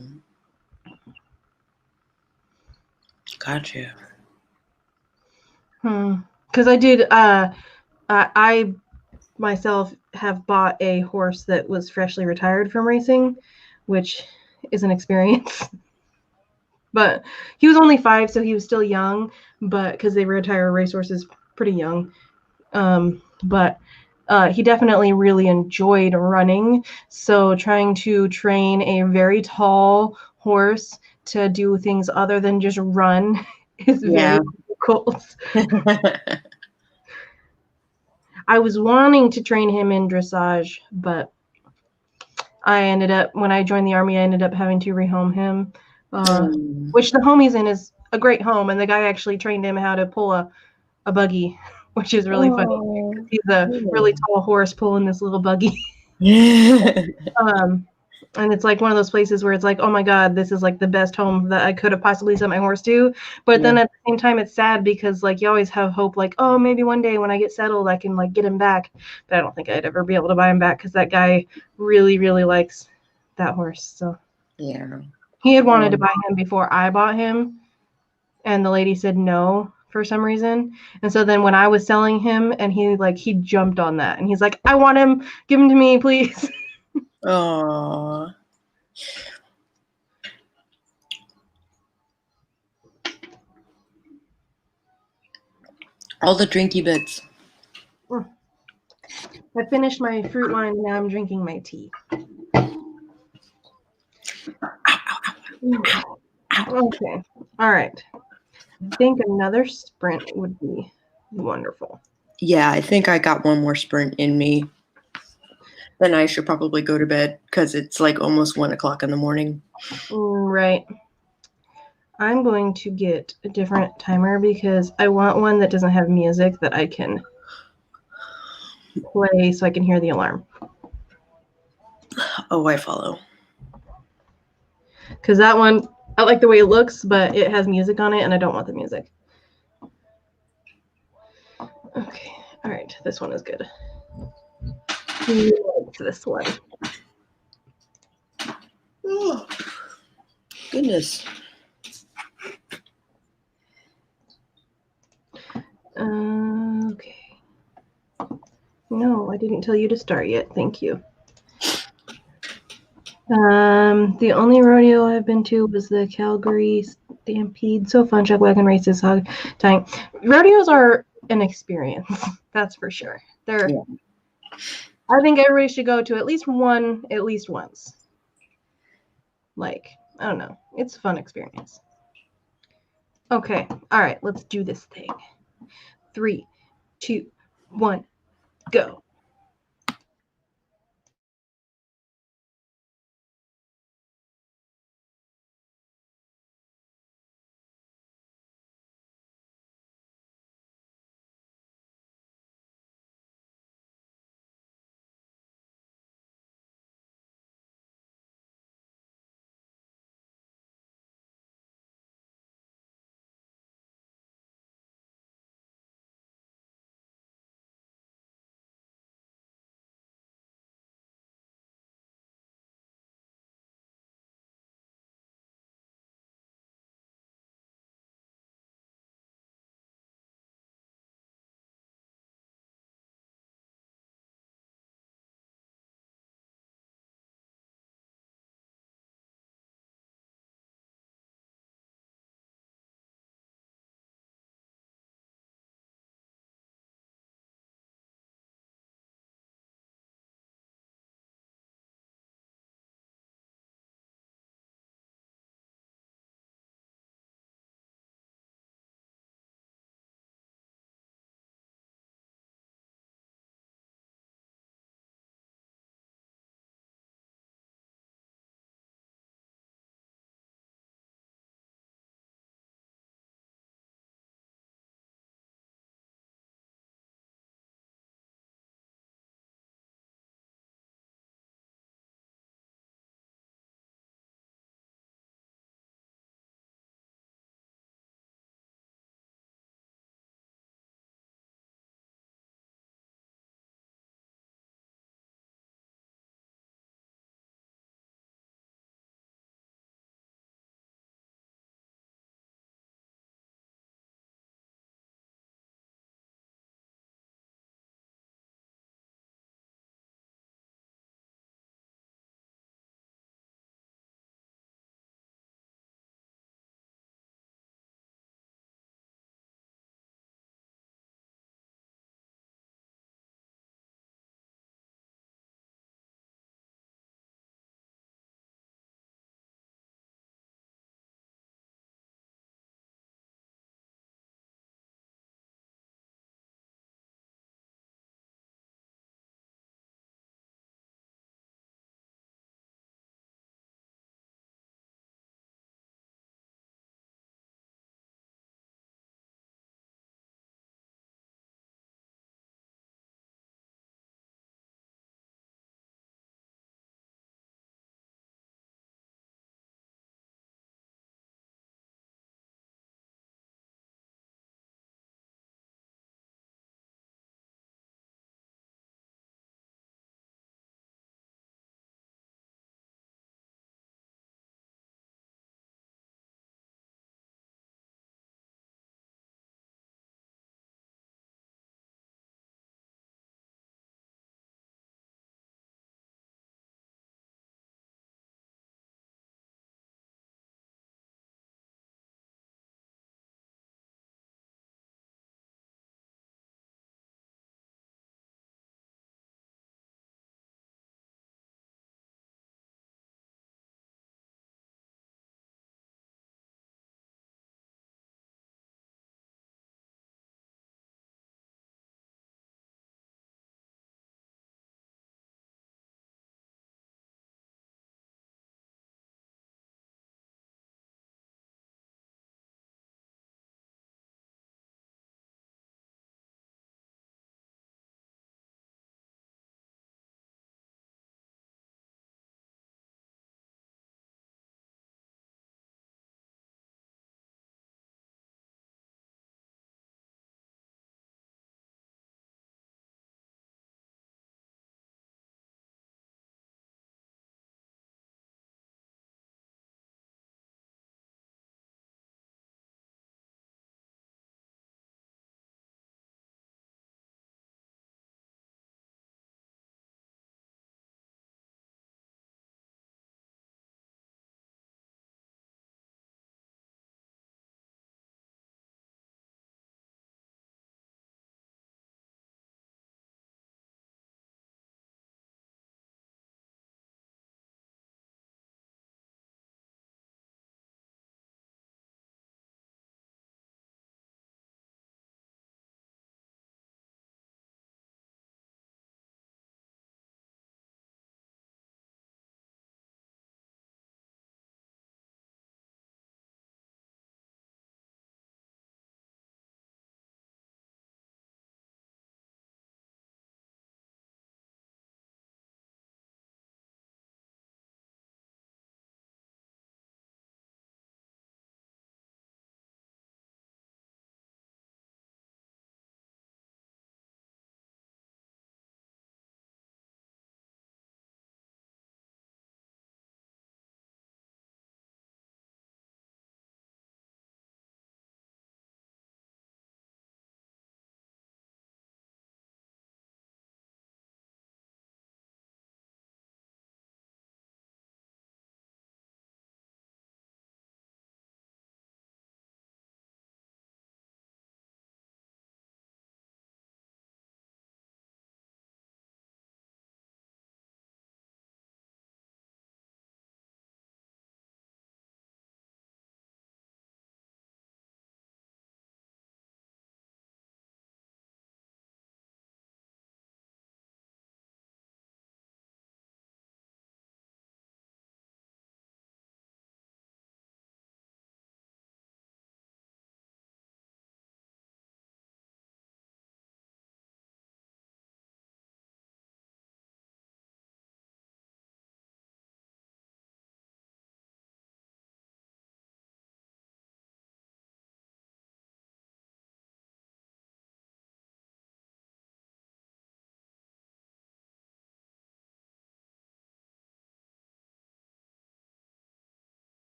Gotcha. Because I did, I myself have bought a horse that was freshly retired from racing, which is an experience. But he was only 5, so he was still young, but because they retire racehorses pretty young. But he definitely really enjoyed running. So trying to train a very tall horse to do things other than just run is very difficult. I was wanting to train him in dressage, but I ended up, when I joined the Army, I ended up having to rehome him, which the home he's in is a great home, and the guy actually trained him how to pull a buggy, which is really funny. He's a really tall horse pulling this little buggy. And it's like one of those places where it's like, oh my God, this is like the best home that I could have possibly sent my horse to. But then at the same time, it's sad because like you always have hope, like, oh, maybe one day when I get settled, I can like get him back. But I don't think I'd ever be able to buy him back because that guy really, really likes that horse. So Yeah. he had wanted to buy him before I bought him, and the lady said no for some reason. And so then when I was selling him, and he jumped on that, and he's like, I want him, give him to me, please. Oh. All the drinky bits. I finished my fruit wine, and now I'm drinking my tea. Okay. All right. I think another sprint would be wonderful. Yeah, I think I got one more sprint in me. Then I should probably go to bed because it's like almost 1 o'clock in the morning. Right. I'm going to get a different timer because I want one that doesn't have music that I can play so I can hear the alarm. Oh, I follow. Because that one, I like the way it looks, but it has music on it, and I don't want the music. Okay. All right. This one is good. Who likes this one? Oh, goodness. Okay. No, I didn't tell you to start yet. Thank you. The only rodeo I've been to was the Calgary Stampede. So fun, chuck wagon races, hog tying. Rodeos are an experience, that's for sure. I think everybody should go to at least one, at least once. Like, I don't know. It's a fun experience. Okay, all right, let's do this thing. 3, 2, 1, go.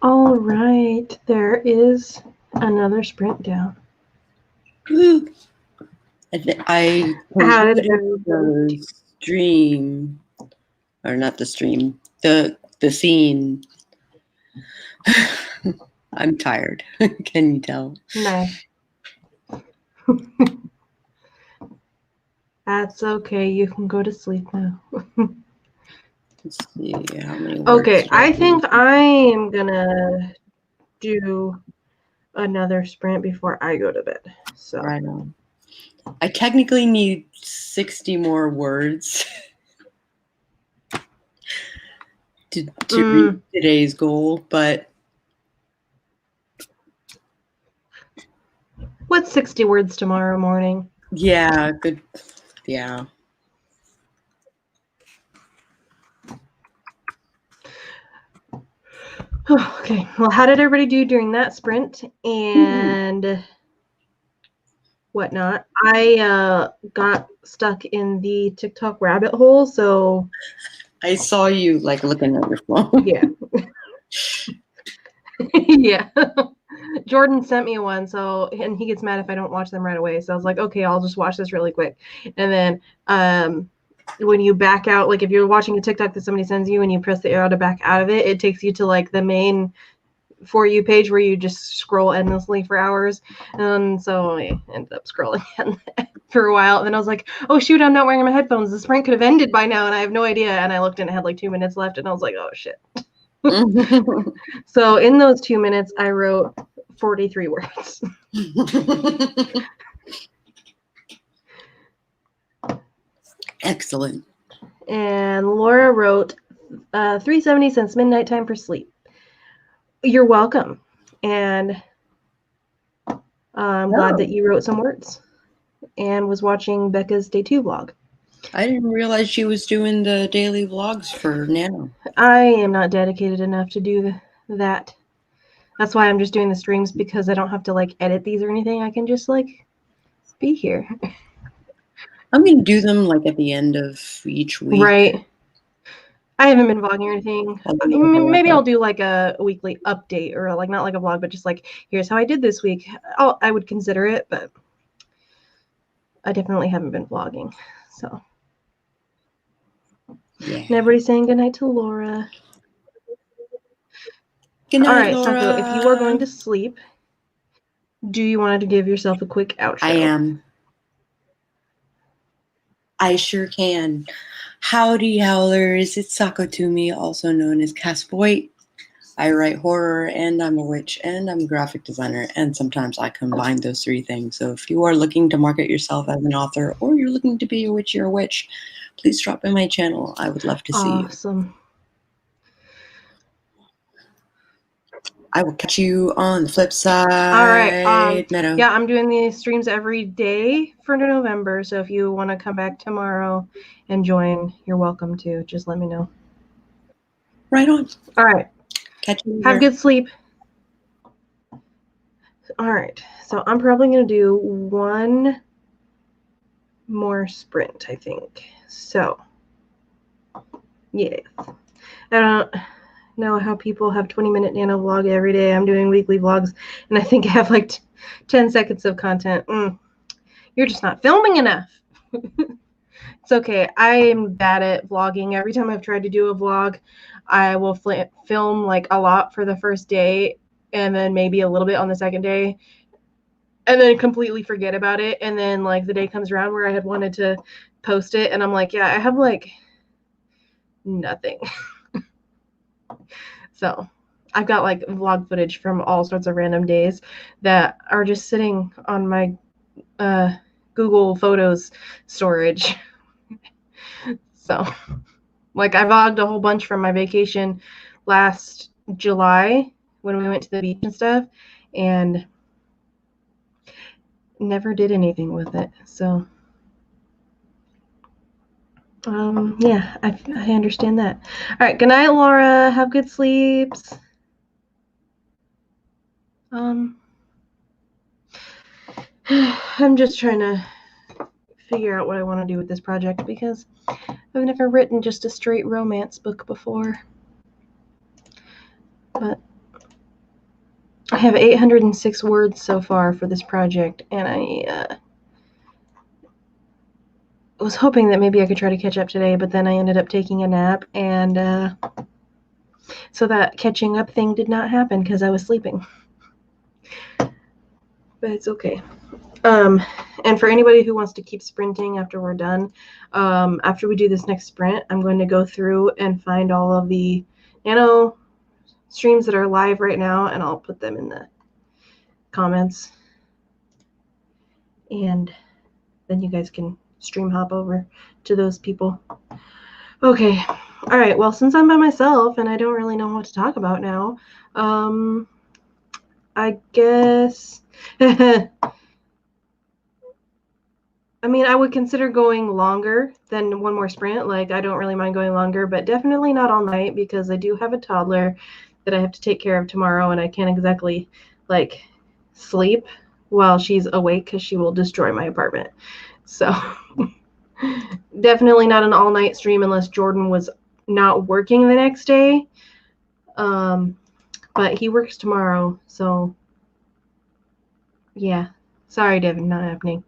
All right, there is another sprint down. Woo. I How did concluded the stream, or not the stream, the scene. I'm tired. Can you tell? Nice. That's okay. You can go to sleep now. Let's see how many words. Okay, do I think need? I am gonna do another sprint before I go to bed. So Right on. I technically need 60 more words to reach today's goal, but what's 60 words tomorrow morning? yeah, good. Yeah. Okay, well, how did everybody do during that sprint and whatnot? I got stuck in the TikTok rabbit hole, so I saw you like looking at your phone. yeah. Yeah. Jordan sent me one, and he gets mad if I don't watch them right away. So I was like, okay, I'll just watch this really quick. And then when you back out, like if you're watching a TikTok that somebody sends you and you press the arrow to back out of it, it takes you to like the main For You page where you just scroll endlessly for hours. And so I ended up scrolling for a while. And then I was like, oh shoot, I'm not wearing my headphones. The sprint could have ended by now and I have no idea. And I looked and it had like 2 minutes left and I was like, oh shit. So in those 2 minutes, I wrote 43 words. Excellent. And Laura wrote 370 cents midnight time for sleep. You're welcome. And I'm glad that you wrote some words and was watching Becca's Day 2 vlog. I didn't realize she was doing the daily vlogs for Nano. I am not dedicated enough to do that. That's why I'm just doing the streams, because I don't have to like edit these or anything. I can just like be here. I'm going to do them like at the end of each week. Right. I haven't been vlogging or anything. Maybe I'll do like a weekly update, or like not like a vlog, but just like, here's how I did this week. I would consider it, but I definitely haven't been vlogging. So yeah. And everybody's saying goodnight to Laura. Good night, all right, Laura. Sako, if you are going to sleep, do you want to give yourself a quick outro? I am. I sure can. Howdy, howlers. It's Sako Toomey, also known as Casboy. I write horror, and I'm a witch, and I'm a graphic designer, and sometimes I combine those three things. So if you are looking to market yourself as an author, or you're looking to be a witch or a witch, please drop by my channel. I would love to see you. Awesome. I will catch you on the flip side. All right. Nano. Yeah, I'm doing these streams every day for November. So if you want to come back tomorrow and join, you're welcome to. Just let me know. Right on. All right. Catch you later. Have good sleep. All right. So I'm probably going to do one more sprint, I think. So, yeah. I don't know how people have 20-minute nano vlog every day. I'm doing weekly vlogs, and I think I have like 10 seconds of content. You're just not filming enough. It's okay. I am bad at vlogging. Every time I've tried to do a vlog, I will film like a lot for the first day, and then maybe a little bit on the second day, and then completely forget about it. And then like the day comes around where I had wanted to post it, and I'm like, yeah, I have like nothing. So I've got like vlog footage from all sorts of random days that are just sitting on my Google Photos storage. So like I vlogged a whole bunch from my vacation last July when we went to the beach and stuff, and never did anything with it. So yeah, I understand that. All right, good night, Laura. Have good sleeps. I'm just trying to figure out what I want to do with this project, because I've never written just a straight romance book before. But I have 806 words so far for this project, and I was hoping that maybe I could try to catch up today, but then I ended up taking a nap, and so that catching up thing did not happen because I was sleeping. But it's okay. And for anybody who wants to keep sprinting after we're done, after we do this next sprint, I'm going to go through and find all of the Nano streams that are live right now, and I'll put them in the comments. And then you guys can stream hop over to those people. Okay. All right. Well, since I'm by myself and I don't really know what to talk about now, I guess I mean, I would consider going longer than one more sprint. Like, I don't really mind going longer, but definitely not all night because I do have a toddler that I have to take care of tomorrow, and I can't exactly, like, sleep while she's awake because she will destroy my apartment. So, definitely not an all-night stream unless Jordan was not working the next day. But he works tomorrow, so, yeah. Sorry, Devin, not happening.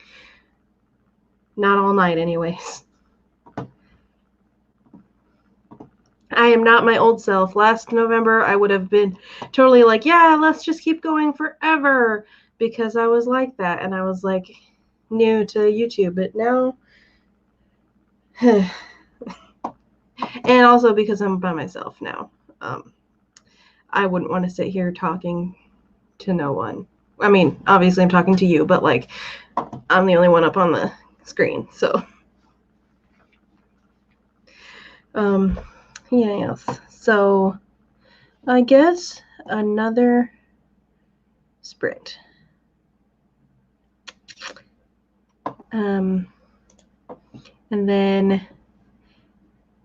Not all night, anyways. I am not my old self. Last November, I would have been totally like, yeah, let's just keep going forever, because I was like that, and I was like new to YouTube. But now, and also because I'm by myself now, I wouldn't want to sit here talking to no one. I mean, obviously I'm talking to you, but like, I'm the only one up on the screen, so. Yeah, yes. So, I guess another sprint. And then,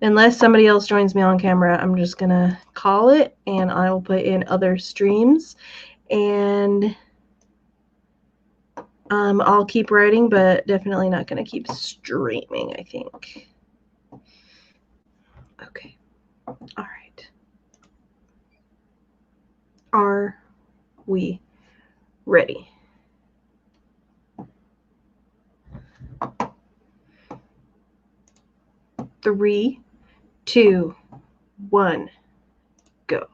unless somebody else joins me on camera, I'm just gonna call it, and I will put in other streams, and I'll keep writing, but definitely not gonna keep streaming, I think. Okay. All right. Are we ready? Three, two, one, go.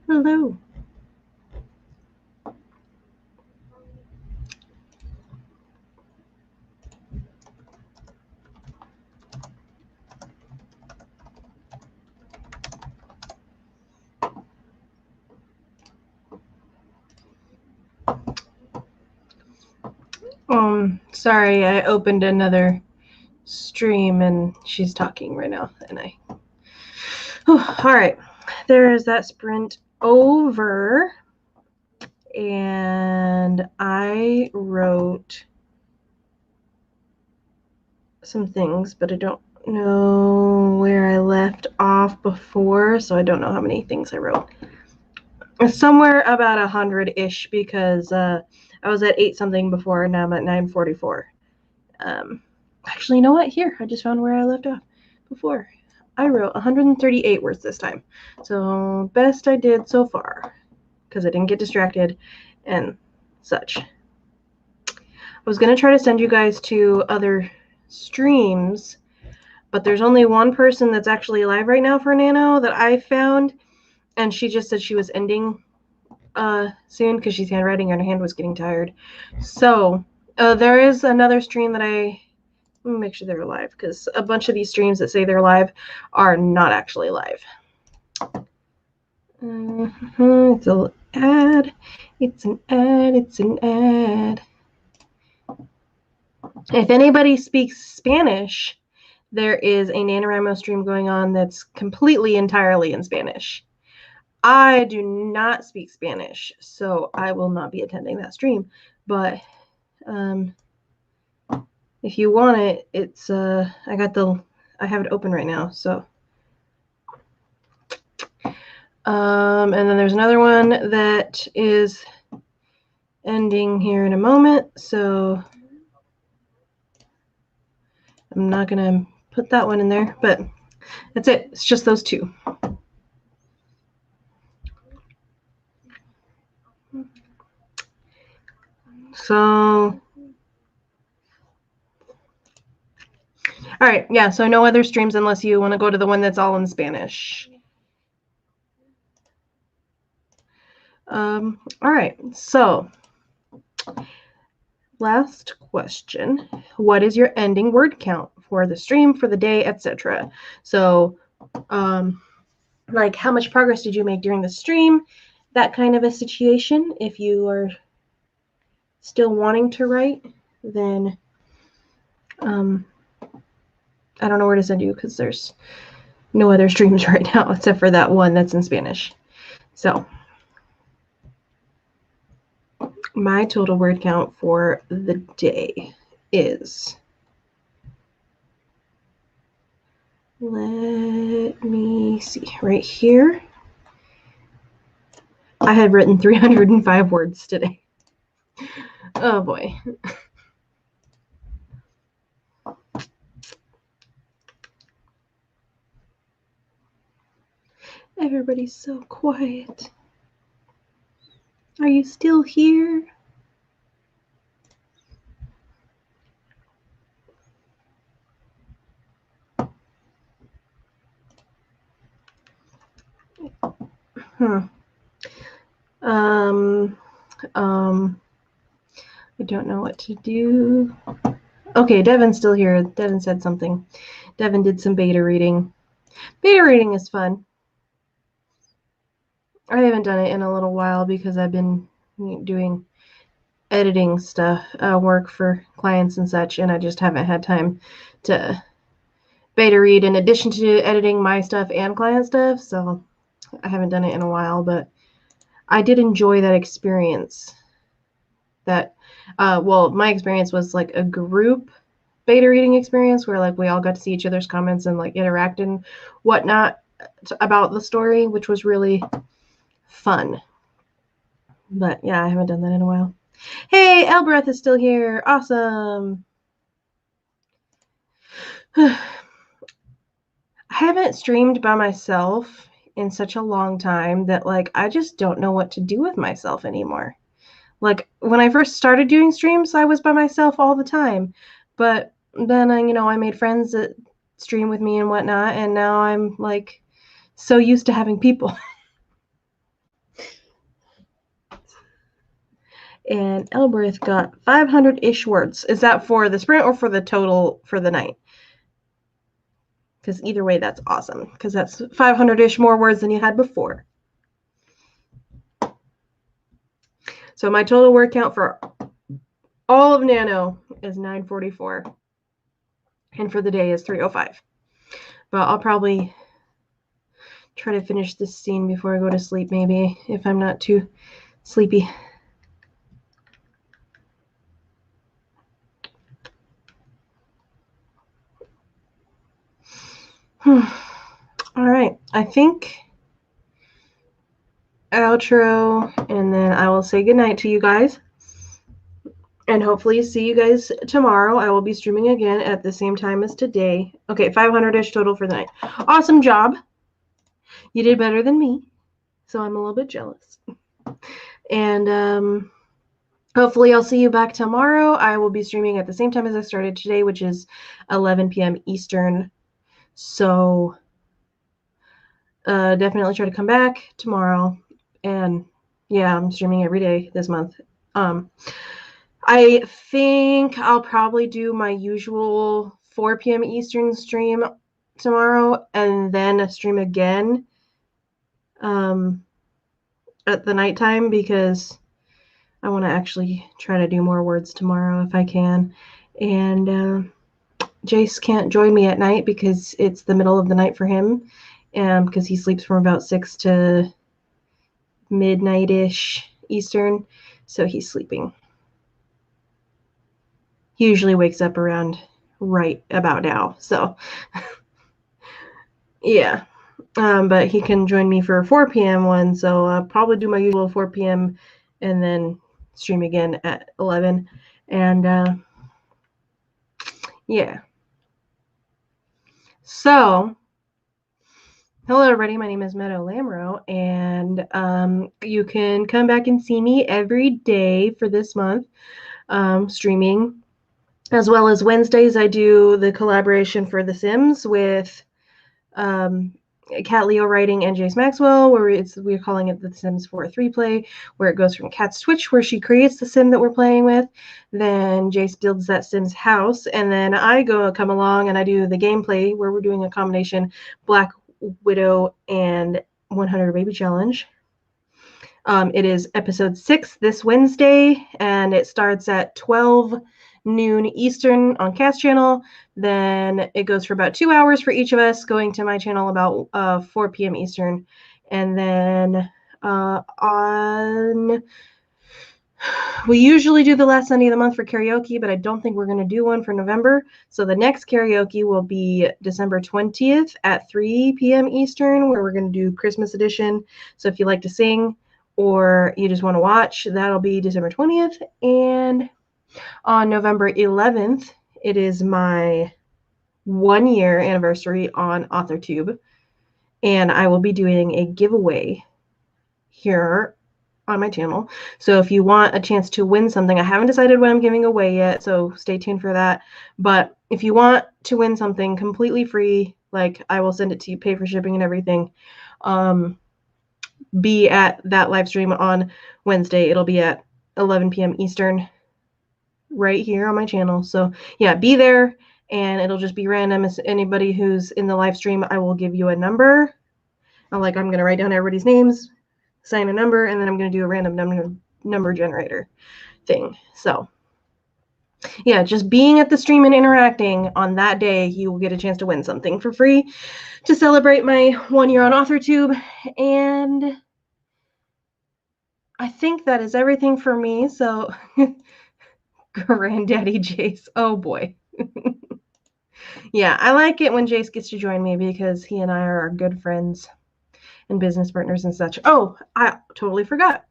Hello. Sorry, I opened another stream and she's talking right now, and all right, there is that sprint over, and I wrote some things, but I don't know where I left off before, so I don't know how many things I wrote. Somewhere about 100-ish, because I was at 8 something before, and now I'm at 944. Actually, you know what? Here, I just found where I left off before. I wrote 138 words this time. So best I did so far, because I didn't get distracted and such. I was going to try to send you guys to other streams, but there's only one person that's actually live right now for Nano that I found, and she just said she was ending soon because she's handwriting and her hand was getting tired. So there is another stream that let me make sure they're live, because a bunch of these streams that say they're live are not actually live. It's an ad. It's an ad. It's an ad. If anybody speaks Spanish, there is a NaNoWriMo stream going on that's completely, entirely in Spanish. I do not speak Spanish, so I will not be attending that stream. But if you want it, it's I have it open right now. So and then there's another one that is ending here in a moment, so I'm not gonna put that one in there, but that's it. It's just those two. So all right, yeah, so no other streams unless you want to go to the one that's all in Spanish. All right, so last question. What is your ending word count for the stream, for the day, etc.? So like, how much progress did you make during the stream? That kind of a situation. If you are still wanting to write, then I don't know where to send you, because there's no other streams right now except for that one that's in Spanish. So my total word count for the day is, let me see, right here. I had written 305 words today. Oh boy. Everybody's so quiet. Are you still here? I don't know what to do. Okay, Devin's still here. Devin said something. Devin did some beta reading. Beta reading is fun. I haven't done it in a little while because I've been doing editing stuff, work for clients and such, and I just haven't had time to beta read in addition to editing my stuff and client stuff, so I haven't done it in a while, but I did enjoy that experience. Well, my experience was like a group beta reading experience where like we all got to see each other's comments and like interact and whatnot about the story, which was really fun. But yeah, I haven't done that in a while. Hey, Elbreth is still here. Awesome. I haven't streamed by myself in such a long time that like I just don't know what to do with myself anymore. Like when I first started doing streams, I was by myself all the time, but then I made friends that stream with me and whatnot, and now I'm like so used to having people. And Elbreth got 500-ish words. Is that for the sprint or for the total for the night? Because either way, that's awesome. Because that's 500-ish more words than you had before. So my total word count for all of Nano is 944. And for the day is 305. But I'll probably try to finish this scene before I go to sleep, maybe, if I'm not too sleepy. All right, I think outro, and then I will say goodnight to you guys. And hopefully see you guys tomorrow. I will be streaming again at the same time as today. Okay, 500-ish total for the night. Awesome job. You did better than me, so I'm a little bit jealous. And hopefully I'll see you back tomorrow. I will be streaming at the same time as I started today, which is 11 p.m. Eastern. So definitely try to come back tomorrow. And yeah, I'm streaming every day this month. I think I'll probably do my usual 4 p.m. Eastern stream tomorrow and then a stream again at the nighttime because I want to actually try to do more words tomorrow if I can. And Jace can't join me at night because it's the middle of the night for him because he sleeps from about 6 to midnight-ish Eastern, so he's sleeping. He usually wakes up around right about now, so yeah. But he can join me for a 4 p.m. one, so I'll probably do my usual 4 p.m. and then stream again at 11. And yeah. So, hello everybody, my name is Meadow Lamro, and you can come back and see me every day for this month streaming. As well as Wednesdays, I do the collaboration for The Sims with Cat Leo Writing and Jace Maxwell, where we're calling it The Sims 4 3-play, where it goes from Cat's Twitch, where she creates the sim that we're playing with. Then Jace builds that sim's house, and then I come along and I do the gameplay, where we're doing a combination Black Widow and 100 Baby Challenge. It is episode 6 this Wednesday, and it starts at 12 noon Eastern on Cat's channel. Then it goes for about 2 hours for each of us, going to my channel about 4 p.m. Eastern. And then we usually do the last Sunday of the month for karaoke, but I don't think we're going to do one for November. So the next karaoke will be December 20th at 3 p.m. Eastern, where we're going to do Christmas edition. So if you like to sing or you just want to watch, that'll be December 20th. And on November 11th, it is my 1-year anniversary on AuthorTube, and I will be doing a giveaway here on my channel. So if you want a chance to win something, I haven't decided what I'm giving away yet, so stay tuned for that. But if you want to win something completely free, like I will send it to you, pay for shipping and everything, be at that live stream on Wednesday. It'll be at 11 p.m. Eastern. Right here on my channel. So yeah, be there, and it'll just be random. As anybody who's in the live stream, I will give you a number. I'm going to write down everybody's names, assign a number, and then I'm going to do a random number generator thing. So yeah, just being at the stream and interacting on that day, you will get a chance to win something for free to celebrate my 1 year on AuthorTube. And I think that is everything for me. So Granddaddy Jace. Oh boy. Yeah, I like it when Jace gets to join me because he and I are good friends and business partners and such. Oh, I totally forgot.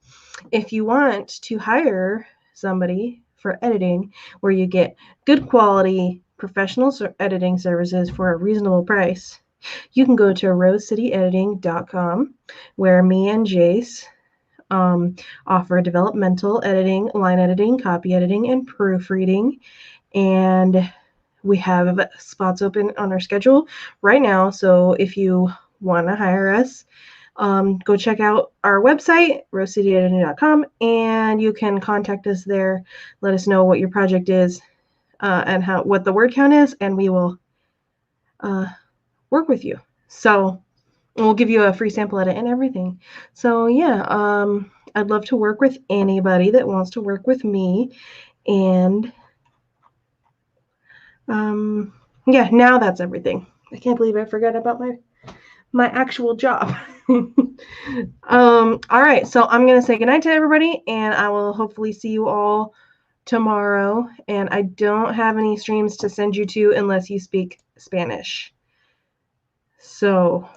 If you want to hire somebody for editing where you get good quality professional editing services for a reasonable price, you can go to rosecityediting.com, where me and Jace offer developmental editing, line editing, copy editing, and proofreading. And we have spots open on our schedule right now. So if you want to hire us, go check out our website, rosecityediting.com, and you can contact us there. Let us know what your project is and what the word count is, and we will work with you. So we'll give you a free sample edit and everything. So yeah, I'd love to work with anybody that wants to work with me. And yeah, now that's everything. I can't believe I forgot about my actual job. All right, so I'm gonna say goodnight to everybody, and I will hopefully see you all tomorrow. And I don't have any streams to send you to unless you speak Spanish. So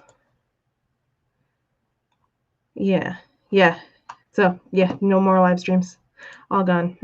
yeah. So yeah, no more live streams. All gone.